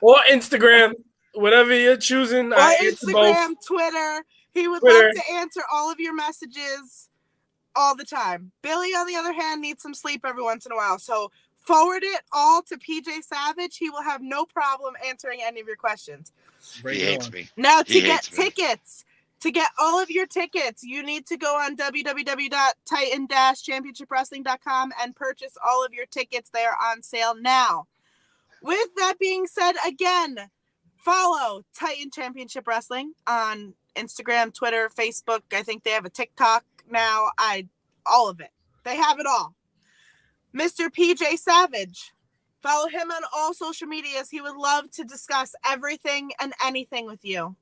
C: Or Instagram, whatever you're choosing.
B: Or Instagram, Twitter. He would love to answer all of your messages all the time. Billy, on the other hand, needs some sleep every once in a while. So forward it all to PJ Savage. He will have no problem answering any of your questions.
A: He hates me.
B: Now, to get tickets, to get all of your tickets, you need to go on www.titan-championshipwrestling.com and purchase all of your tickets. They are on sale now. With that being said, again, follow Titan Championship Wrestling on Instagram, Twitter, Facebook. I think they have a TikTok now. All of it. They have it all. Mr. PJ Savage. Follow him on all social medias. He would love to discuss everything and anything with you.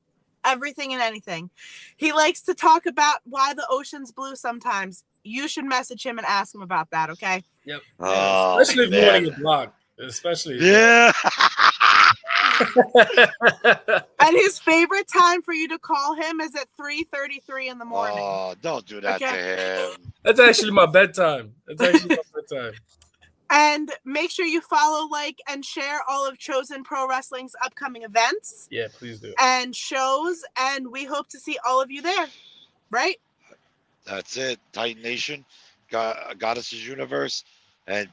B: Everything and anything. He likes to talk about why the ocean's blue sometimes. You should message him and ask him about that, okay?
C: Yep.
A: Oh,
C: especially if you want to get blocked. Especially.
A: Yeah.
B: And his favorite time for you to call him is at 3:33 in the morning.
A: Oh, don't do that to him.
C: That's actually my bedtime.
B: And make sure you follow, like, and share all of Chosen Pro Wrestling's upcoming events.
C: Yeah, please do.
B: And shows, and we hope to see all of you there, right?
A: That's it. Titan Nation, Goddesses Universe, and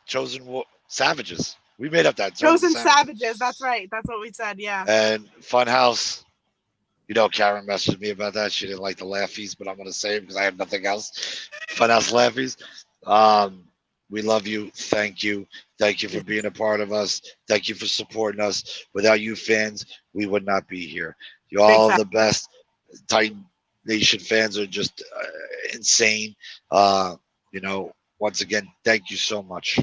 A: Chosen Savages. We made up that.
B: Chosen Savages. That's right. That's what we said, yeah.
A: And Funhouse. Karen messaged me about that. She didn't like the laughies, but I'm going to say it because I have nothing else. Funhouse laughies. We love you. Thank you. Thank you for being a part of us. Thank you for supporting us. Without you fans, we would not be here. You all are the best. Titan Nation fans are just insane. Once again, thank you so much.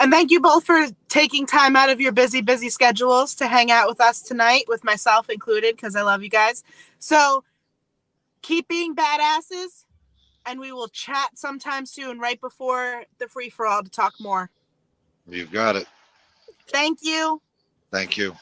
B: And thank you both for taking time out of your busy schedules to hang out with us tonight, with myself included, because I love you guys. So keep being badasses. And we will chat sometime soon, right before the free-for-all, to talk more.
A: You've got it.
B: Thank you.
A: Thank you.